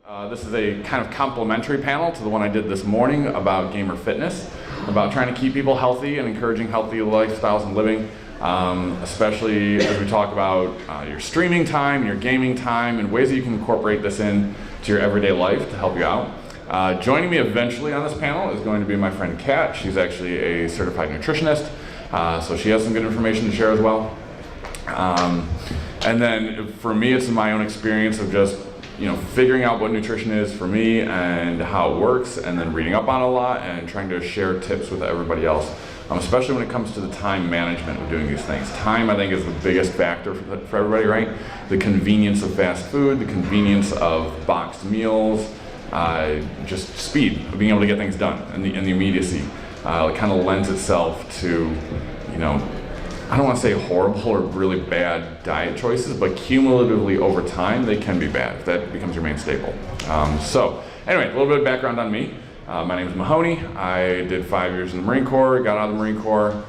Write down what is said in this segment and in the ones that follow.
This is a kind of complementary panel to the one I did this morning about gamer fitness, about trying to keep people healthy and encouraging healthy lifestyles and living, especially as we talk about your streaming time, your gaming time, and ways that you can incorporate this in to your everyday life to help you out. Joining me eventually on this panel is going to be my friend Kat. She's actually a certified nutritionist, so she has some good information to share as well. And then for me, it's my own experience of just figuring out what nutrition is for me and how it works, and then reading up on it a lot and trying to share tips with everybody else, especially when it comes to the time management of doing these things. Time, I think, is the biggest factor for everybody, right? The convenience of fast food, the convenience of boxed meals, just speed of being able to get things done, and the immediacy. It kind of lends itself to, I don't want to say horrible or really bad diet choices, but cumulatively over time, they can be bad if that becomes your main staple. So anyway, a little bit of background on me. My name is Mahoney. I did 5 years in the Marine Corps, got out of the Marine Corps,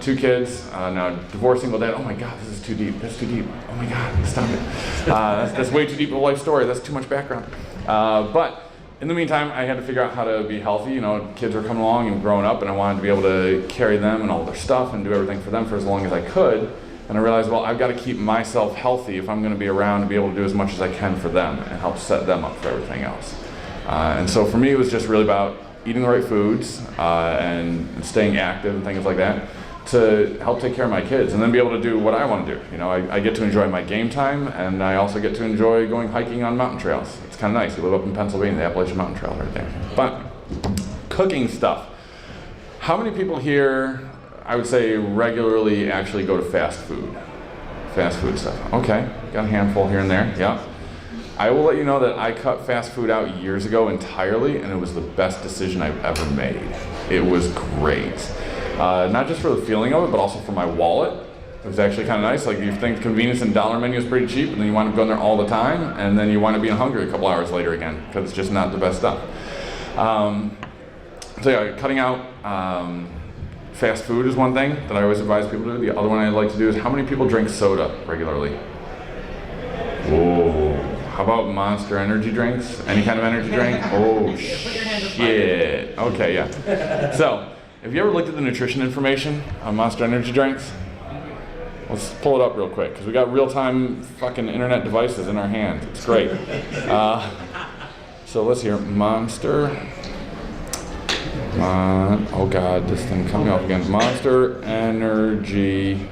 2 kids, now divorced, single dad. Oh my God, this is too deep, that's too deep. Oh my God, stop it. That's way too deep of a life story, that's too much background. But in the meantime, I had to figure out how to be healthy. Kids were coming along and growing up, and I wanted to be able to carry them and all their stuff and do everything for them for as long as I could. And I realized, well, I've got to keep myself healthy if I'm going to be around to be able to do as much as I can for them and help set them up for everything else. And so for me, it was just really about eating the right foods and staying active and things like that to help take care of my kids and then be able to do what I want to do. I get to enjoy my game time, and I also get to enjoy going hiking on mountain trails. It's kind of nice. We live up in Pennsylvania, the Appalachian Mountain Trail right there. But cooking stuff. How many people here, I would say, regularly actually go to fast food? Fast food stuff. Okay, got a handful here and there, yeah. I will let you know that I cut fast food out years ago entirely, and it was the best decision I've ever made. It was great. Not just for the feeling of it, but also for my wallet. It was actually kind of nice. Like, you think convenience and dollar menu is pretty cheap, and then you wind up going there all the time, and then you wind up being hungry a couple hours later again, because it's just not the best stuff. So yeah, cutting out fast food is one thing that I always advise people to do. The other one I like to do is, how many people drink soda regularly? Whoa. How about Monster energy drinks? Any kind of energy drink? Oh, shit. Okay, yeah. So, have you ever looked at the nutrition information on Monster energy drinks? Let's pull it up real quick, because we got real-time fucking internet devices in our hands. It's great. So let's hear Monster. Oh God, this thing coming up again. Monster energy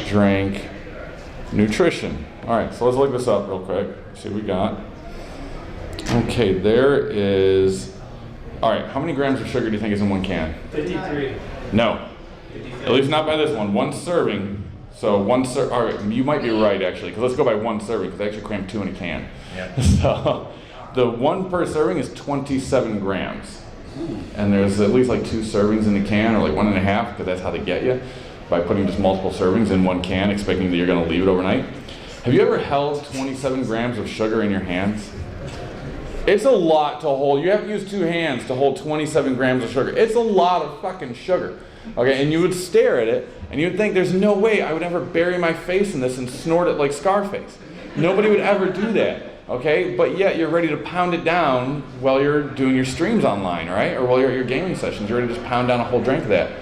drink nutrition. All right, so let's look this up real quick. See what we got. Okay, there is. All right, how many grams of sugar do you think is in one can? 53. No, 53. At least not by this one. One serving. So all right, you might be right actually, because let's go by one serving, because they actually cram 2 in a can. Yeah. So the one per serving is 27 grams. And there's at least like 2 servings in the can, or like 1.5, because that's how they get you, by putting just multiple servings in one can, expecting that you're gonna leave it overnight. Have you ever held 27 grams of sugar in your hands? It's a lot to hold. You have to use 2 hands to hold 27 grams of sugar. It's a lot of fucking sugar. Okay, and you would stare at it, and you would think, there's no way I would ever bury my face in this and snort it like Scarface. Nobody would ever do that, okay? But yet you're ready to pound it down while you're doing your streams online, right? Or while you're at your gaming sessions, you're ready to just pound down a whole drink of that.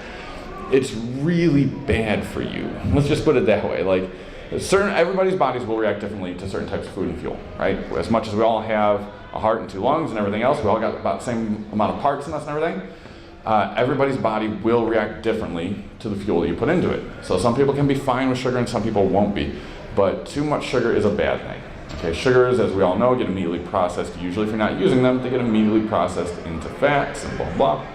It's really bad for you. Let's just put it that way. Like, everybody's bodies will react differently to certain types of food and fuel, right? As much as we all have a heart and 2 lungs and everything else, we all got about the same amount of parts in us and everything. Everybody's body will react differently to the fuel that you put into it. So some people can be fine with sugar and some people won't be. But too much sugar is a bad thing. Okay, sugars, as we all know, get immediately processed. Usually if you're not using them, they get immediately processed into fats and blah, blah.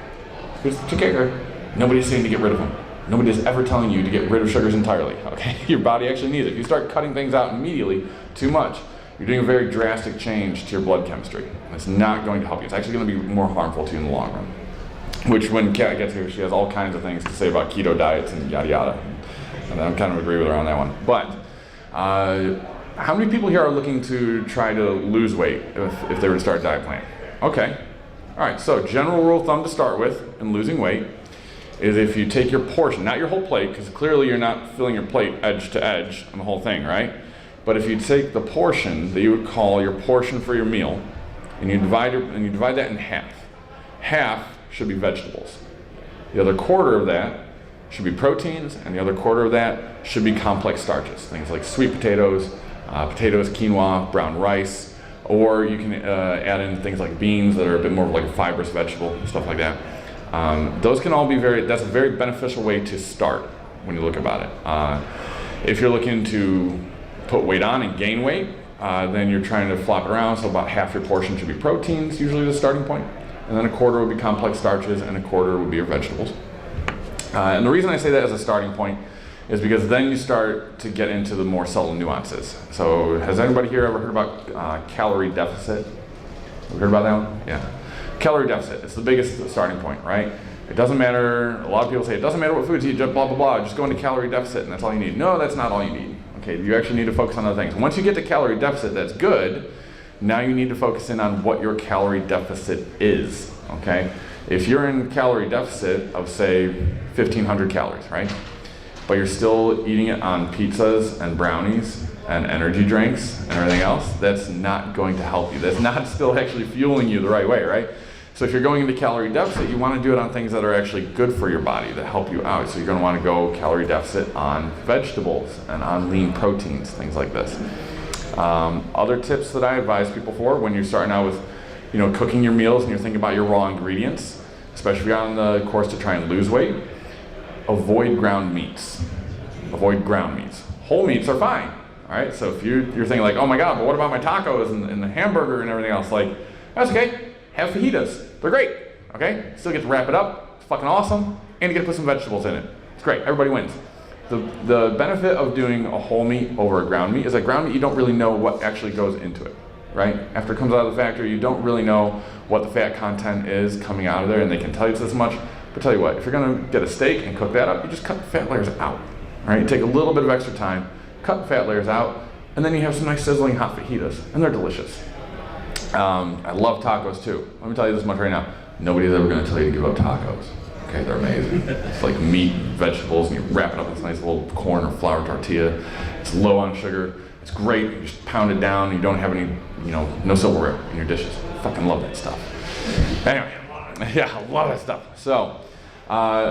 Here's the kicker. Nobody's saying to get rid of them. Nobody's ever telling you to get rid of sugars entirely, okay? Your body actually needs it. If you start cutting things out immediately, too much, you're doing a very drastic change to your blood chemistry. It's not going to help you. It's actually going to be more harmful to you in the long run. Which, when Kat gets here, she has all kinds of things to say about keto diets and yada yada. And I kind of agree with her on that one. But, how many people here are looking to try to lose weight if they were to start a diet plan? Okay. All right, so general rule of thumb to start with in losing weight is, if you take your portion, not your whole plate, because clearly you're not filling your plate edge to edge on the whole thing, right? But if you take the portion that you would call your portion for your meal, and you divide that in half. Half should be vegetables. The other quarter of that should be proteins, and the other quarter of that should be complex starches, things like sweet potatoes, quinoa, brown rice, or you can add in things like beans that are a bit more like a fibrous vegetable, stuff like that. Those can all be that's a very beneficial way to start when you look about it. If you're looking to put weight on and gain weight, then you're trying to flop it around, so about half your portion should be proteins, usually the starting point, and then a quarter would be complex starches, and a quarter would be your vegetables. And the reason I say that as a starting point is because then you start to get into the more subtle nuances. So has anybody here ever heard about calorie deficit? Have you heard about that one? Yeah. Calorie deficit, it's the biggest starting point, right? It doesn't matter, a lot of people say it doesn't matter what foods you eat, blah, blah, blah, just go into calorie deficit and that's all you need. No, that's not all you need. Okay, you actually need to focus on other things. Once you get to calorie deficit, that's good. Now you need to focus in on what your calorie deficit is, okay? If you're in calorie deficit of, say, 1,500 calories, right? But you're still eating it on pizzas and brownies and energy drinks and everything else, that's not going to help you. That's not still actually fueling you the right way, right? So if you're going into calorie deficit, you want to do it on things that are actually good for your body, that help you out. So you're going to want to go calorie deficit on vegetables and on lean proteins, things like this. Other tips that I advise people for when you're starting out with, cooking your meals and you're thinking about your raw ingredients, especially if you're on the course to try and lose weight, avoid ground meats. Avoid ground meats. Whole meats are fine, all right? So if you're thinking like, oh my God, but what about my tacos and the hamburger and everything else? Like, that's okay. Have fajitas. They're great, okay? Still get to wrap it up. It's fucking awesome. And you get to put some vegetables in it. It's great. Everybody wins. The benefit of doing a whole meat over a ground meat is that ground meat, you don't really know what actually goes into it, right? After it comes out of the factory, you don't really know what the fat content is coming out of there, and they can tell you it's this much. But tell you what, if you're gonna get a steak and cook that up, you just cut the fat layers out, right? You take a little bit of extra time, cut the fat layers out, and then you have some nice sizzling hot fajitas, and they're delicious. I love tacos too. Let me tell you this much right now. Nobody's ever gonna tell you to give up tacos. Okay, they're amazing. It's like meat, vegetables, and you wrap it up in this nice little corn or flour tortilla. It's low on sugar. It's great. You just pound it down. You don't have any, no silverware in your dishes. Fucking love that stuff. Anyway, yeah, I love that stuff. So,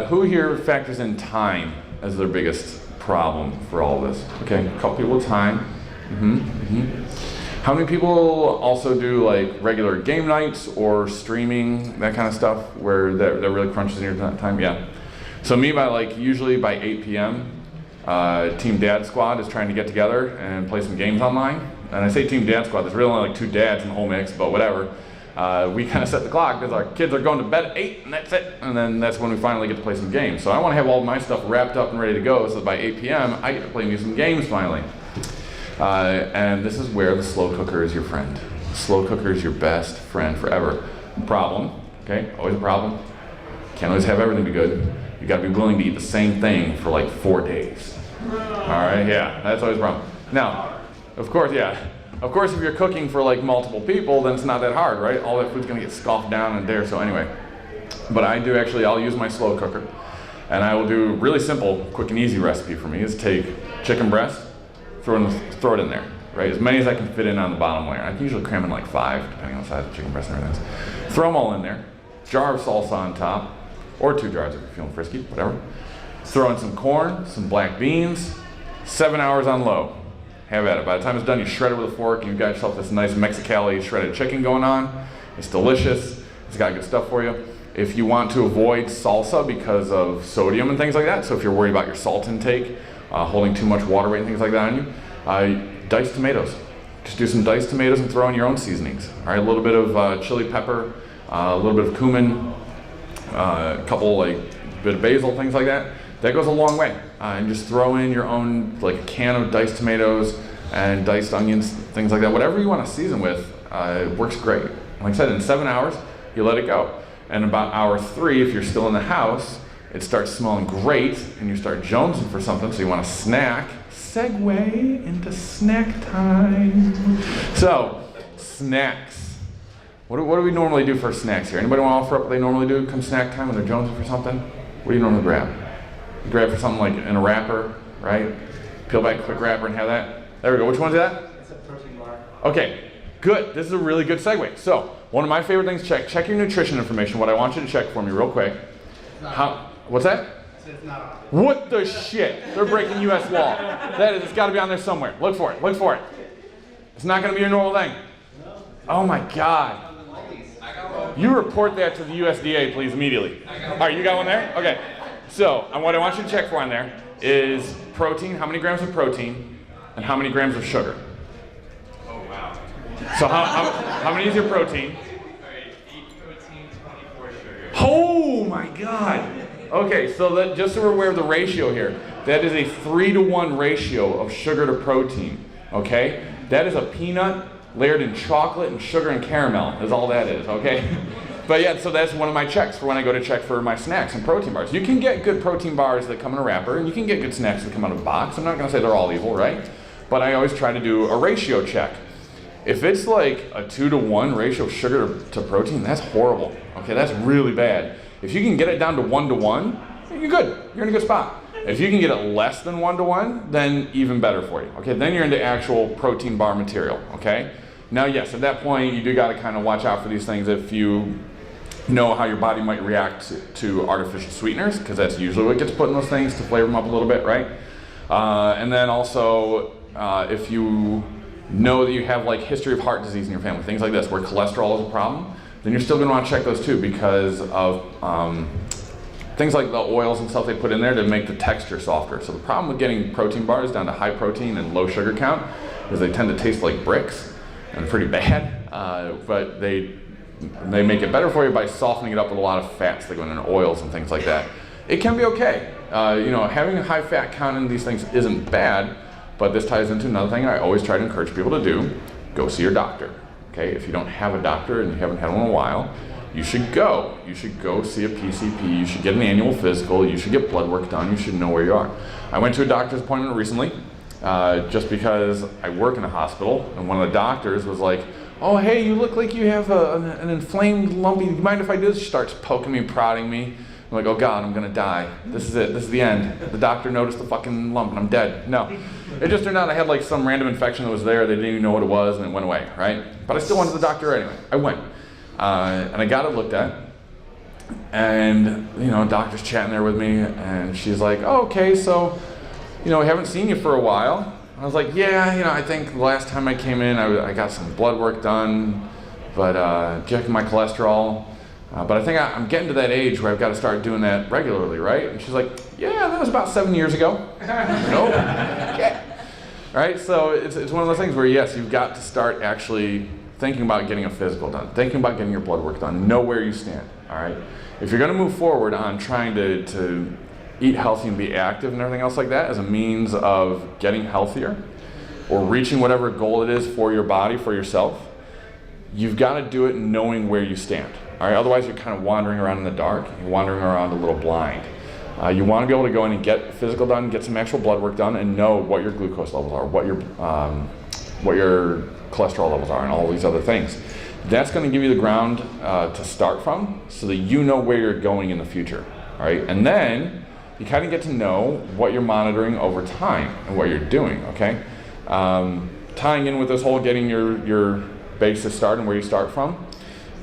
who here factors in time as their biggest problem for all this? Okay, a couple people with time. How many people also do like regular game nights or streaming, that kind of stuff, where that really crunches in your time? Yeah. So me, usually by 8 p.m., Team Dad Squad is trying to get together and play some games online. And I say Team Dad Squad, there's really only like 2 dads in the whole mix, but whatever. We kind of set the clock because our kids are going to bed at 8 and that's it. And then that's when we finally get to play some games. So I want to have all my stuff wrapped up and ready to go so that by 8 p.m. I get to play me some games finally. And this is where the slow cooker is your friend. The slow cooker is your best friend forever. Problem, okay, always a problem. Can't always have everything be good. You gotta be willing to eat the same thing for like 4 days. All right, yeah, that's always a problem. Now, of course, if you're cooking for like multiple people, then it's not that hard, right? All that food's gonna get scoffed down in there, so anyway. But I'll use my slow cooker. And I will do really simple, quick and easy recipe for me is take chicken breast, throw it in there, right? As many as I can fit in on the bottom layer. I can usually cram in like 5, depending on the size of the chicken breast and everything. Throw them all in there. Jar of salsa on top, or 2 jars if you're feeling frisky, whatever. Throw in some corn, some black beans, 7 hours on low. Have at it. By the time it's done, you shred it with a fork, and you've got yourself this nice Mexicali shredded chicken going on. It's delicious. It's got good stuff for you. If you want to avoid salsa because of sodium and things like that, so if you're worried about your salt intake, holding too much water weight and things like that on you, diced tomatoes. Just do some diced tomatoes and throw in your own seasonings. All right, a little bit of chili pepper, a little bit of cumin, a couple bit of basil, things like that. That goes a long way. And just throw in your own a can of diced tomatoes and diced onions, things like that. Whatever you want to season with, it works great. Like I said, in 7 hours, you let it go. And about hour 3, if you're still in the house, it starts smelling great, and you start jonesing for something, so you want a snack. Segue into snack time. So, snacks. What do we normally do for snacks here? Anybody want to offer up what they normally do come snack time when they're jonesing for something? What do you normally grab? You grab for something like in a wrapper, right? Peel back a quick wrapper and have that. There we go. Which one's that? It's a protein bar. Okay. Good. This is a really good segue. So, one of my favorite things, check your nutrition information. What I want you to check for me real quick. What's that? It's not on. What the shit? They're breaking U.S. law. It's got to be on there somewhere. Look for it. Look for it. It's not going to be your normal thing. Oh my God. You report that to the USDA, please, immediately. All right, you got one there? Okay. So, what I want you to check for on there is protein, how many grams of protein, and how many grams of sugar. Oh, wow. So how many is your protein? Alright, 8 protein, 24 sugar. Oh my God. Okay, so that, just so we're aware of the ratio here, that is a 3-to-1 ratio of sugar to protein, okay? That is a peanut layered in chocolate and sugar and caramel, is all that is, okay? But yeah, so that's one of my checks for when I go to check for my snacks and protein bars. You can get good protein bars that come in a wrapper, and you can get good snacks that come out of a box. I'm not gonna say they're all evil, right? But I always try to do a ratio check. If it's like a 2-to-1 ratio of sugar to protein, that's horrible. Okay, that's really bad. If you can get it down to 1-to-1, you're good. You're in a good spot. If you can get it less than 1-to-1, then even better for you. Okay, then you're into actual protein bar material. Okay. Now, yes, at that point, you do got to kind of watch out for these things if you know how your body might react to artificial sweeteners, because that's usually what gets put in those things to flavor them up a little bit, right? And then also, if you know that you have like history of heart disease in your family, things like this, where cholesterol is a problem, then you're still going to want to check those too, because of things like the oils and stuff they put in there to make the texture softer. So the problem with getting protein bars down to high protein and low sugar count is they tend to taste like bricks and pretty bad, but they make it better for you by softening it up with a lot of fats that go in oils and things like that. It can be okay. Having a high fat count in these things isn't bad, but this ties into another thing I always try to encourage people to do: go see your doctor. Okay, if you don't have a doctor and you haven't had one in a while, you should go. You should go see a PCP. You should get an annual physical. You should get blood work done. You should know where you are. I went to a doctor's appointment recently, just because I work in a hospital, and one of the doctors was like, "Oh, hey, you look like you have an inflamed lumpy. You mind if I do this?" She starts poking me, prodding me. I'm like, "Oh God, I'm gonna die. This is it. This is the end." The doctor noticed the fucking lump, and I'm dead. No, it just turned out I had like some random infection that was there. They didn't even know what it was, and it went away, right? But I still went to the doctor anyway. I went, and I got it looked at, and doctor's chatting there with me, and she's like, "Oh, okay, so, we haven't seen you for a while." I was like, "Yeah, I think the last time I came in, I got some blood work done, but checking my cholesterol. But I think I'm getting to that age where I've got to start doing that regularly, right?" And she's like, "Yeah, that was about 7 years ago." Nope. Yeah. Right? So it's one of those things where, yes, you've got to start actually thinking about getting a physical done, thinking about getting your blood work done, know where you stand, all right? If you're going to move forward on trying to eat healthy and be active and everything else like that as a means of getting healthier or reaching whatever goal it is for your body, for yourself, you've got to do it knowing where you stand. All right? Otherwise, you're kind of wandering around in the dark. You're wandering around a little blind. You want to be able to go in and get physical done, get some actual blood work done, and know what your glucose levels are, what your cholesterol levels are, and all these other things. That's going to give you the ground to start from, so that you know where you're going in the future. All right, and then you kind of get to know what you're monitoring over time and what you're doing. Okay, tying in with this whole getting your basis started and where you start from.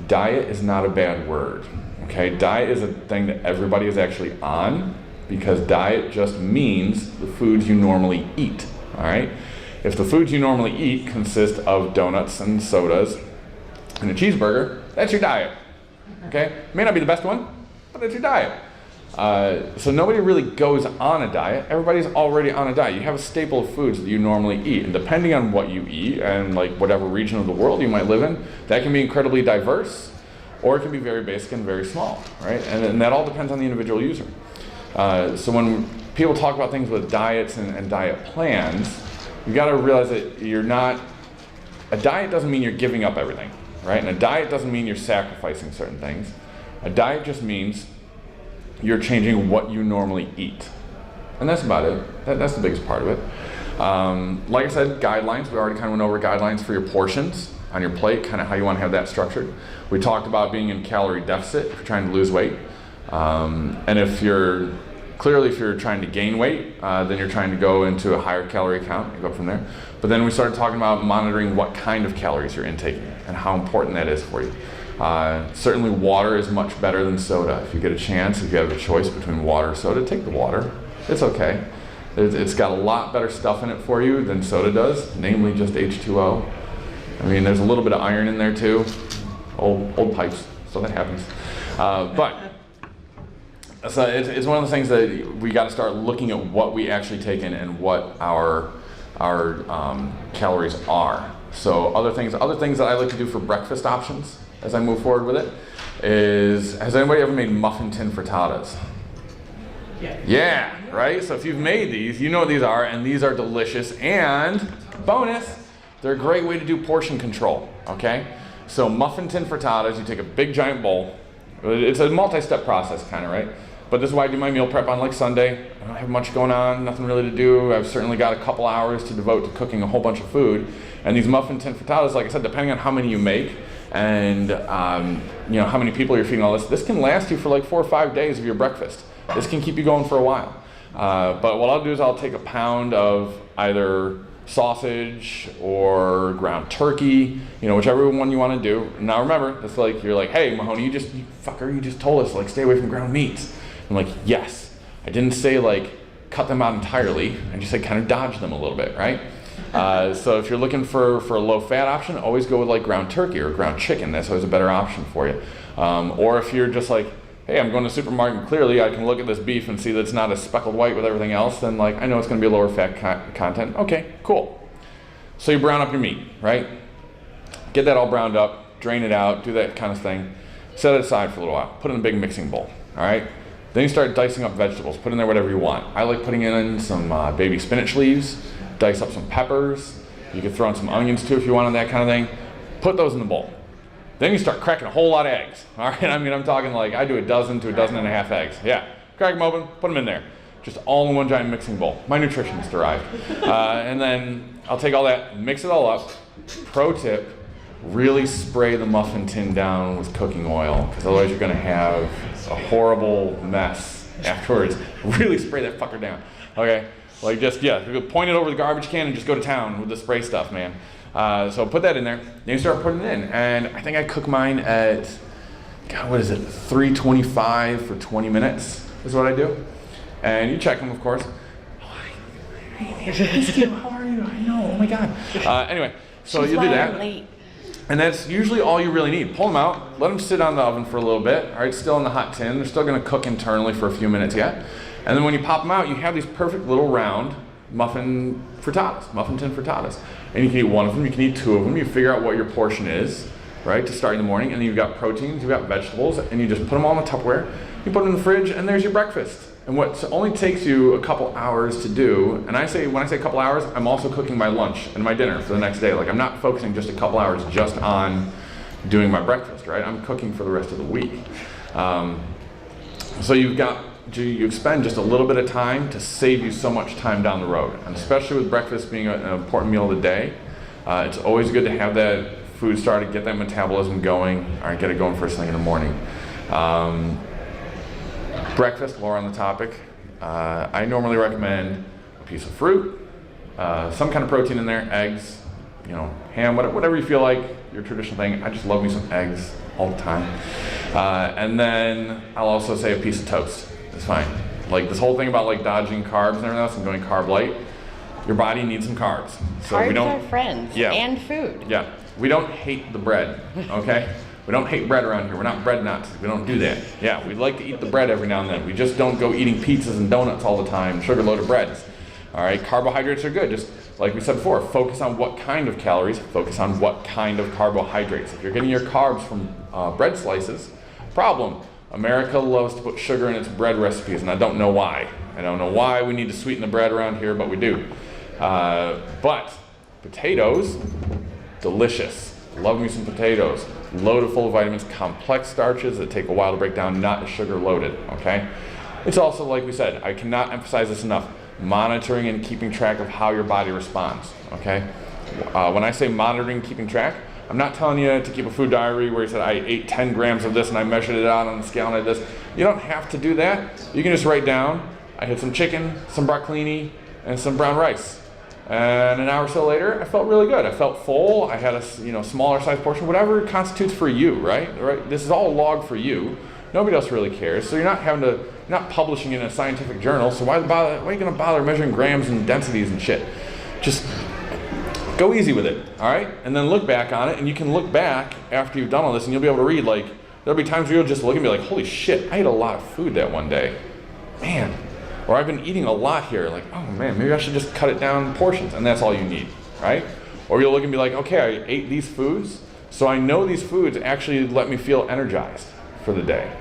Diet is not a bad word. Okay, diet is a thing that everybody is actually on, because diet just means the foods you normally eat. All right, if the foods you normally eat consist of donuts and sodas and a cheeseburger, that's your diet. Okay, may not be the best one, but it's your diet. So nobody really goes on a diet. Everybody's already on a diet. You have a staple of foods that you normally eat, and depending on what you eat and like whatever region of the world you might live in, that can be incredibly diverse, or it can be very basic and very small, right? And that all depends on the individual user. So when people talk about things with diets and diet plans, you got to realize that a diet doesn't mean you're giving up everything, right? And a diet doesn't mean you're sacrificing certain things. A diet just means you're changing what you normally eat. And that's about it. That's the biggest part of it. Like I said, guidelines. We already kind of went over guidelines for your portions on your plate, kind of how you want to have that structured. We talked about being in calorie deficit if you're trying to lose weight. And if you're trying to gain weight, then you're trying to go into a higher calorie count and go from there. But then we started talking about monitoring what kind of calories you're intaking and how important that is for you. Certainly water is much better than soda. If you get a chance, if you have a choice between water or soda, take the water. It's okay. It's got a lot better stuff in it for you than soda does, namely just H2O. I mean, there's a little bit of iron in there too. Old pipes, so that happens. But so it's one of the things that we got to start looking at what we actually take in and what our calories are. So other things that I like to do for breakfast options as I move forward with it is, has anybody ever made muffin tin frittatas? Yeah, right? So if you've made these, you know what these are, and these are delicious, and bonus, they're a great way to do portion control, okay? So muffin tin frittatas, you take a big giant bowl. It's a multi-step process kind of, right? But this is why I do my meal prep on like Sunday. I don't have much going on, nothing really to do. I've certainly got a couple hours to devote to cooking a whole bunch of food. And these muffin tin frittatas, like I said, depending on how many you make and you know, how many people you're feeding all this can last you for like 4 or 5 days of your breakfast. This can keep you going for a while. But what I'll do is I'll take a pound of either sausage or ground turkey, you know, whichever one you want to do. Now remember, it's like, you're like, hey Mahoney, you fucker, you just told us like stay away from ground meats. I'm like, yes. I didn't say like cut them out entirely. I just said kind of dodge them a little bit, right? So if you're looking for a low fat option, always go with like ground turkey or ground chicken. That's always a better option for you. Or if you're just like, hey, I'm going to the supermarket, clearly I can look at this beef and see that it's not as speckled white with everything else, then like I know it's going to be a lower fat content. Okay, cool. So you brown up your meat, right? Get that all browned up, drain it out, do that kind of thing. Set it aside for a little while. Put it in a big mixing bowl, all right? Then you start dicing up vegetables. Put in there whatever you want. I like putting in some baby spinach leaves, dice up some peppers. You could throw in some onions too if you wanted that kind of thing. Put those in the bowl. Then you start cracking a whole lot of eggs, all right? I mean, I'm talking like I do a dozen to a dozen and a half eggs. Yeah, crack them open, put them in there. Just all in one giant mixing bowl. My nutritionist arrived. And then I'll take all that, mix it all up. Pro tip, really spray the muffin tin down with cooking oil, because otherwise you're gonna have a horrible mess afterwards. Really spray that fucker down, okay? Like just, yeah, point it over the garbage can and just go to town with the spray stuff, man. So put that in there, then you start putting it in. And I think I cook mine at, God, what is it, 325 for 20 minutes is what I do. And you check them, of course. Hey, how are you? I know, oh my God. Anyway, so you do that. Late. And that's usually all you really need. Pull them out, let them sit on the oven for a little bit. All right, still in the hot tin. They're still gonna cook internally for a few minutes yet. And then when you pop them out, you have these perfect little round muffin frittatas, muffin tin frittatas. And you can eat one of them, you can eat two of them. You figure out what your portion is, right, to start in the morning. And then you've got proteins, you've got vegetables, and you just put them all in the Tupperware. You put them in the fridge, and there's your breakfast. And what only takes you a couple hours to do, and when I say a couple hours, I'm also cooking my lunch and my dinner for the next day. Like I'm not focusing just a couple hours just on doing my breakfast, right? I'm cooking for the rest of the week. So you expend just a little bit of time to save you so much time down the road. And especially with breakfast being an important meal of the day, it's always good to have that food started, get that metabolism going, or get it going first thing in the morning. Breakfast, more on the topic. I normally recommend a piece of fruit, some kind of protein in there, eggs, you know, ham, whatever you feel like, your traditional thing. I just love me some eggs all the time. And then I'll also say a piece of toast. It's fine. Like this whole thing about like dodging carbs and everything else and going carb light, your body needs some carbs. So Carbs we don't, are friends, yeah, and food. Yeah, we don't hate the bread, okay? We don't hate bread around here. We're not bread nuts. We don't do that. Yeah, we like to eat the bread every now and then. We just don't go eating pizzas and donuts all the time, sugar-loaded breads. All right, carbohydrates are good. Just like we said before, focus on what kind of calories, focus on what kind of carbohydrates. If you're getting your carbs from bread slices, problem. America loves to put sugar in its bread recipes, and I don't know why. I don't know why we need to sweeten the bread around here, but we do. But potatoes, delicious. Love me some potatoes. Loaded full of vitamins, complex starches that take a while to break down, not sugar loaded, okay? It's also, like we said, I cannot emphasize this enough, monitoring and keeping track of how your body responds, okay? When I say monitoring, keeping track, I'm not telling you to keep a food diary where you said I ate 10 grams of this and I measured it out on the scale and I did this. You don't have to do that. You can just write down, I had some chicken, some broccolini, and some brown rice. And an hour or so later, I felt really good. I felt full. I had a smaller size portion, whatever constitutes for you, right? This is all logged for you. Nobody else really cares. So you're not publishing in a scientific journal. So why are you going to bother measuring grams and densities and shit? Just go easy with it, all right? And then look back on it, and you can look back after you've done all this, and you'll be able to read, like, there'll be times where you'll just look and be like, holy shit, I ate a lot of food that one day. Man. Or I've been eating a lot here, like, oh man, maybe I should just cut it down in portions, and that's all you need, right? Or you'll look and be like, okay, I ate these foods, so I know these foods actually let me feel energized for the day.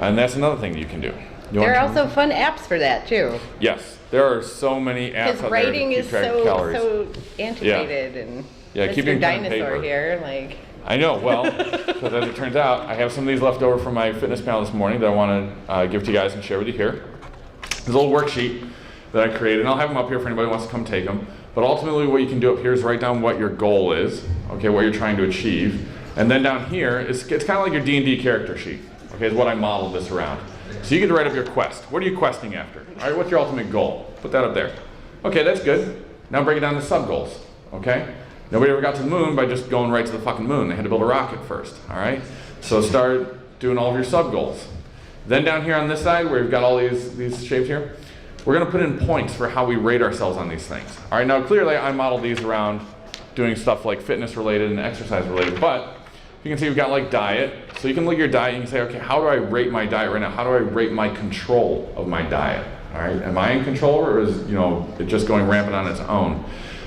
And that's another thing you can do. There are also fun apps for that too. Yes, there are so many apps Because out there writing to is keep track of calories. so antiquated and keeping Mr. pen and Dinosaur paper. here, like. I know, well, because as it turns out, I have some of these left over from my fitness panel this morning that I want to give to you guys and share with you here. There's a little worksheet that I created, and I'll have them up here for anybody who wants to come take them. But ultimately what you can do up here is write down what your goal is, okay, what you're trying to achieve. And then down here, it's kind of like your D&D character sheet, okay, is what I modeled this around. So you get to write up your quest. What are you questing after? All right, what's your ultimate goal? Put that up there. Okay, that's good. Now break it down to sub-goals, okay? Nobody ever got to the moon by just going right to the fucking moon. They had to build a rocket first, all right? So start doing all of your sub-goals. Then down here on this side, where we've got all these shapes here, we're gonna put in points for how we rate ourselves on these things. All right, now clearly I modeled these around doing stuff like fitness related and exercise related, but you can see we've got like diet. So you can look at your diet and you can say, okay, how do I rate my diet right now? How do I rate my control of my diet? All right, am I in control, or is it just going rampant on its own?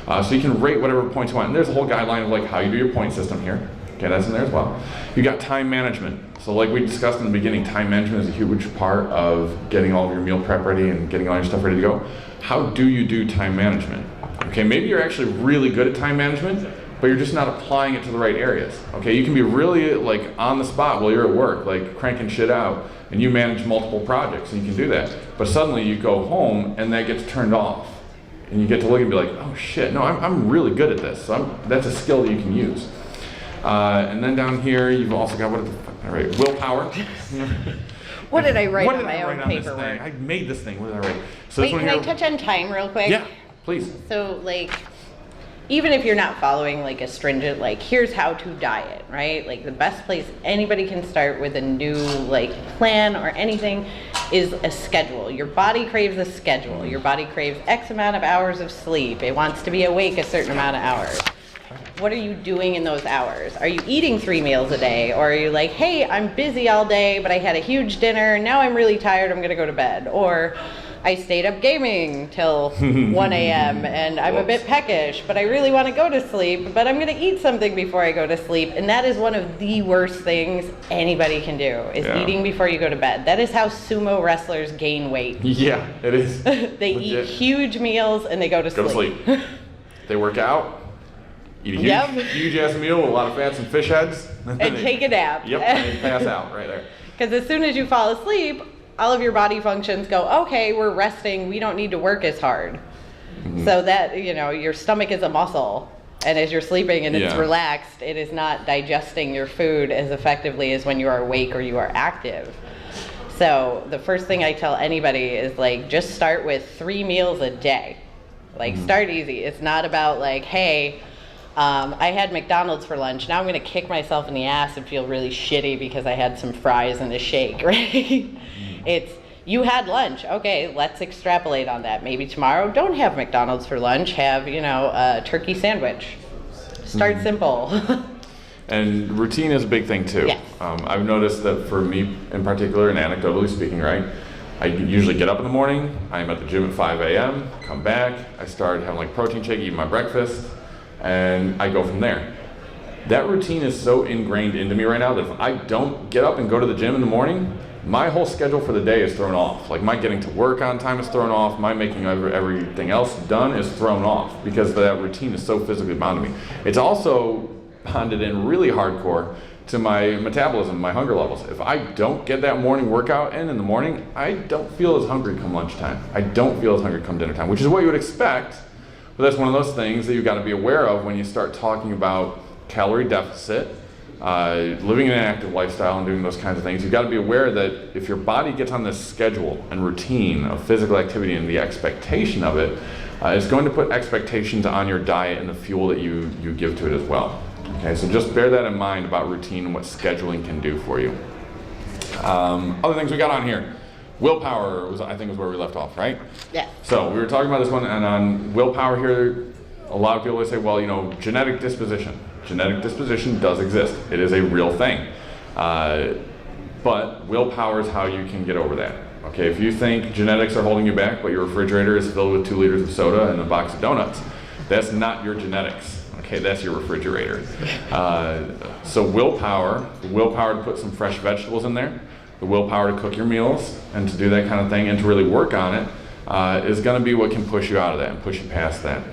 So you can rate whatever points you want. And there's a whole guideline of like how you do your point system here. Okay, that's in there as well. You got time management. So like we discussed in the beginning, time management is a huge part of getting all of your meal prep ready and getting all your stuff ready to go. How do you do time management? Okay, maybe you're actually really good at time management, but you're just not applying it to the right areas. Okay, you can be really like on the spot while you're at work, like cranking shit out, and you manage multiple projects, and you can do that. But suddenly you go home and that gets turned off. And you get to look and be like, oh shit, no, I'm really good at this. So that's a skill that you can use. And then down here, you've also got, willpower. What did I write What on did my I write own on this paperwork? thing? I made this thing. What did I write? So Wait, this one can I here, touch on time real quick? Yeah, please. So like, even if you're not following like a stringent, like here's how to diet, right? Like the best place anybody can start with a new like plan or anything is a schedule. Your body craves a schedule. Your body craves X amount of hours of sleep. It wants to be awake a certain amount of hours. What are you doing in those hours? Are you eating 3 meals a day? Or are you like, hey, I'm busy all day, but I had a huge dinner, now I'm really tired, I'm gonna go to bed. Or I stayed up gaming till 1 a.m. and I'm a bit peckish, but I really want to go to sleep, but I'm going to eat something before I go to sleep. And that is one of the worst things anybody can do, is eating before you go to bed. That is how sumo wrestlers gain weight. Yeah, it is. They eat huge meals and they go to sleep. They work out, eat a huge ass meal with a lot of fats and fish heads. And take a nap. Yep, and they pass out right there. Because as soon as you fall asleep, all of your body functions go, okay, we're resting, we don't need to work as hard. Mm-hmm. So that, your stomach is a muscle, and as you're sleeping and it's relaxed, it is not digesting your food as effectively as when you are awake or you are active. So the first thing I tell anybody is like, just start with 3 meals a day. Like, start easy. It's not about like, hey, I had McDonald's for lunch, now I'm gonna kick myself in the ass and feel really shitty because I had some fries and a shake, right? It's, you had lunch, okay, let's extrapolate on that. Maybe tomorrow, don't have McDonald's for lunch, have, a turkey sandwich. Start simple. And routine is a big thing too. Yes. I've noticed that for me in particular, and anecdotally speaking, right, I usually get up in the morning, I'm at the gym at 5 a.m., come back, I start having like protein shake, eat my breakfast, and I go from there. That routine is so ingrained into me right now that if I don't get up and go to the gym in the morning, my whole schedule for the day is thrown off. Like my getting to work on time is thrown off, my making everything else done is thrown off because that routine is so physically bound to me. It's also bonded in really hardcore to my metabolism, my hunger levels. If I don't get that morning workout in the morning, I don't feel as hungry come lunchtime. I don't feel as hungry come dinner time, which is what you would expect, but that's one of those things that you've got to be aware of when you start talking about calorie deficit, living an active lifestyle and doing those kinds of things, you've got to be aware that if your body gets on this schedule and routine of physical activity and the expectation of it, it's going to put expectations on your diet and the fuel that you give to it as well. Okay, so just bear that in mind about routine and what scheduling can do for you. Other things we got on here. Willpower was, I think, is where we left off, right? Yeah. So we were talking about this one, and on willpower here, a lot of people always say, well, you know, genetic disposition. Genetic disposition does exist. It is a real thing. But willpower is how you can get over that. Okay, if you think genetics are holding you back, but your refrigerator is filled with 2 liters of soda and a box of donuts, that's not your genetics. Okay, that's your refrigerator. So willpower, the willpower to put some fresh vegetables in there, the willpower to cook your meals and to do that kind of thing and to really work on it is going to be what can push you out of that and push you past that.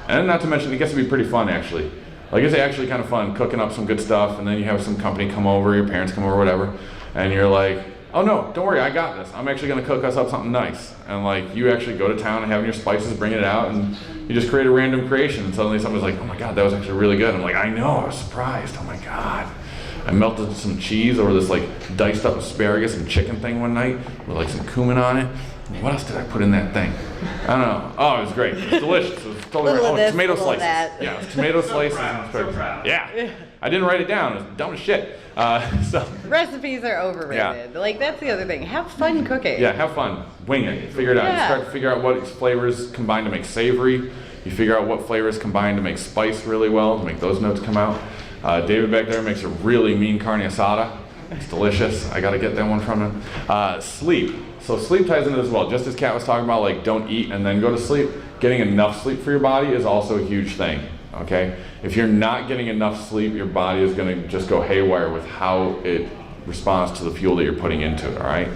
And not to mention, it gets to be pretty fun actually. Like, it's actually kind of fun cooking up some good stuff, and then you have some company come over, your parents come over, whatever, and you're like, oh no, don't worry, I got this. I'm actually going to cook us up something nice. And like, you actually go to town and have your spices, bring it out, and you just create a random creation. And suddenly someone's like, oh my God, that was actually really good. I'm like, I know, I was surprised. Oh my God. I melted some cheese over this like diced up asparagus and chicken thing one night with like some cumin on it. What else did I put in that thing? I don't know. Oh, it was great. It was delicious. It was totally Little right. of this, Tomato little of slices. that. Yeah, it was tomato slices. proud, so proud. Yeah. I didn't write it down. It was dumb as shit. So Recipes are overrated. Like, that's the other thing. Have fun cooking. yeah, have fun. Wing it. Figure it out. You Yeah. start to figure out what flavors combine to make savory. You figure out what flavors combine to make spice really well, to make those notes come out. David back there makes a really mean carne asada. It's delicious. I got to get that one from him. Sleep. So sleep ties into this as well. Just as Kat was talking about, like, don't eat and then go to sleep, getting enough sleep for your body is also a huge thing. Okay? If you're not getting enough sleep, your body is going to just go haywire with how it responds to the fuel that you're putting into it. All right?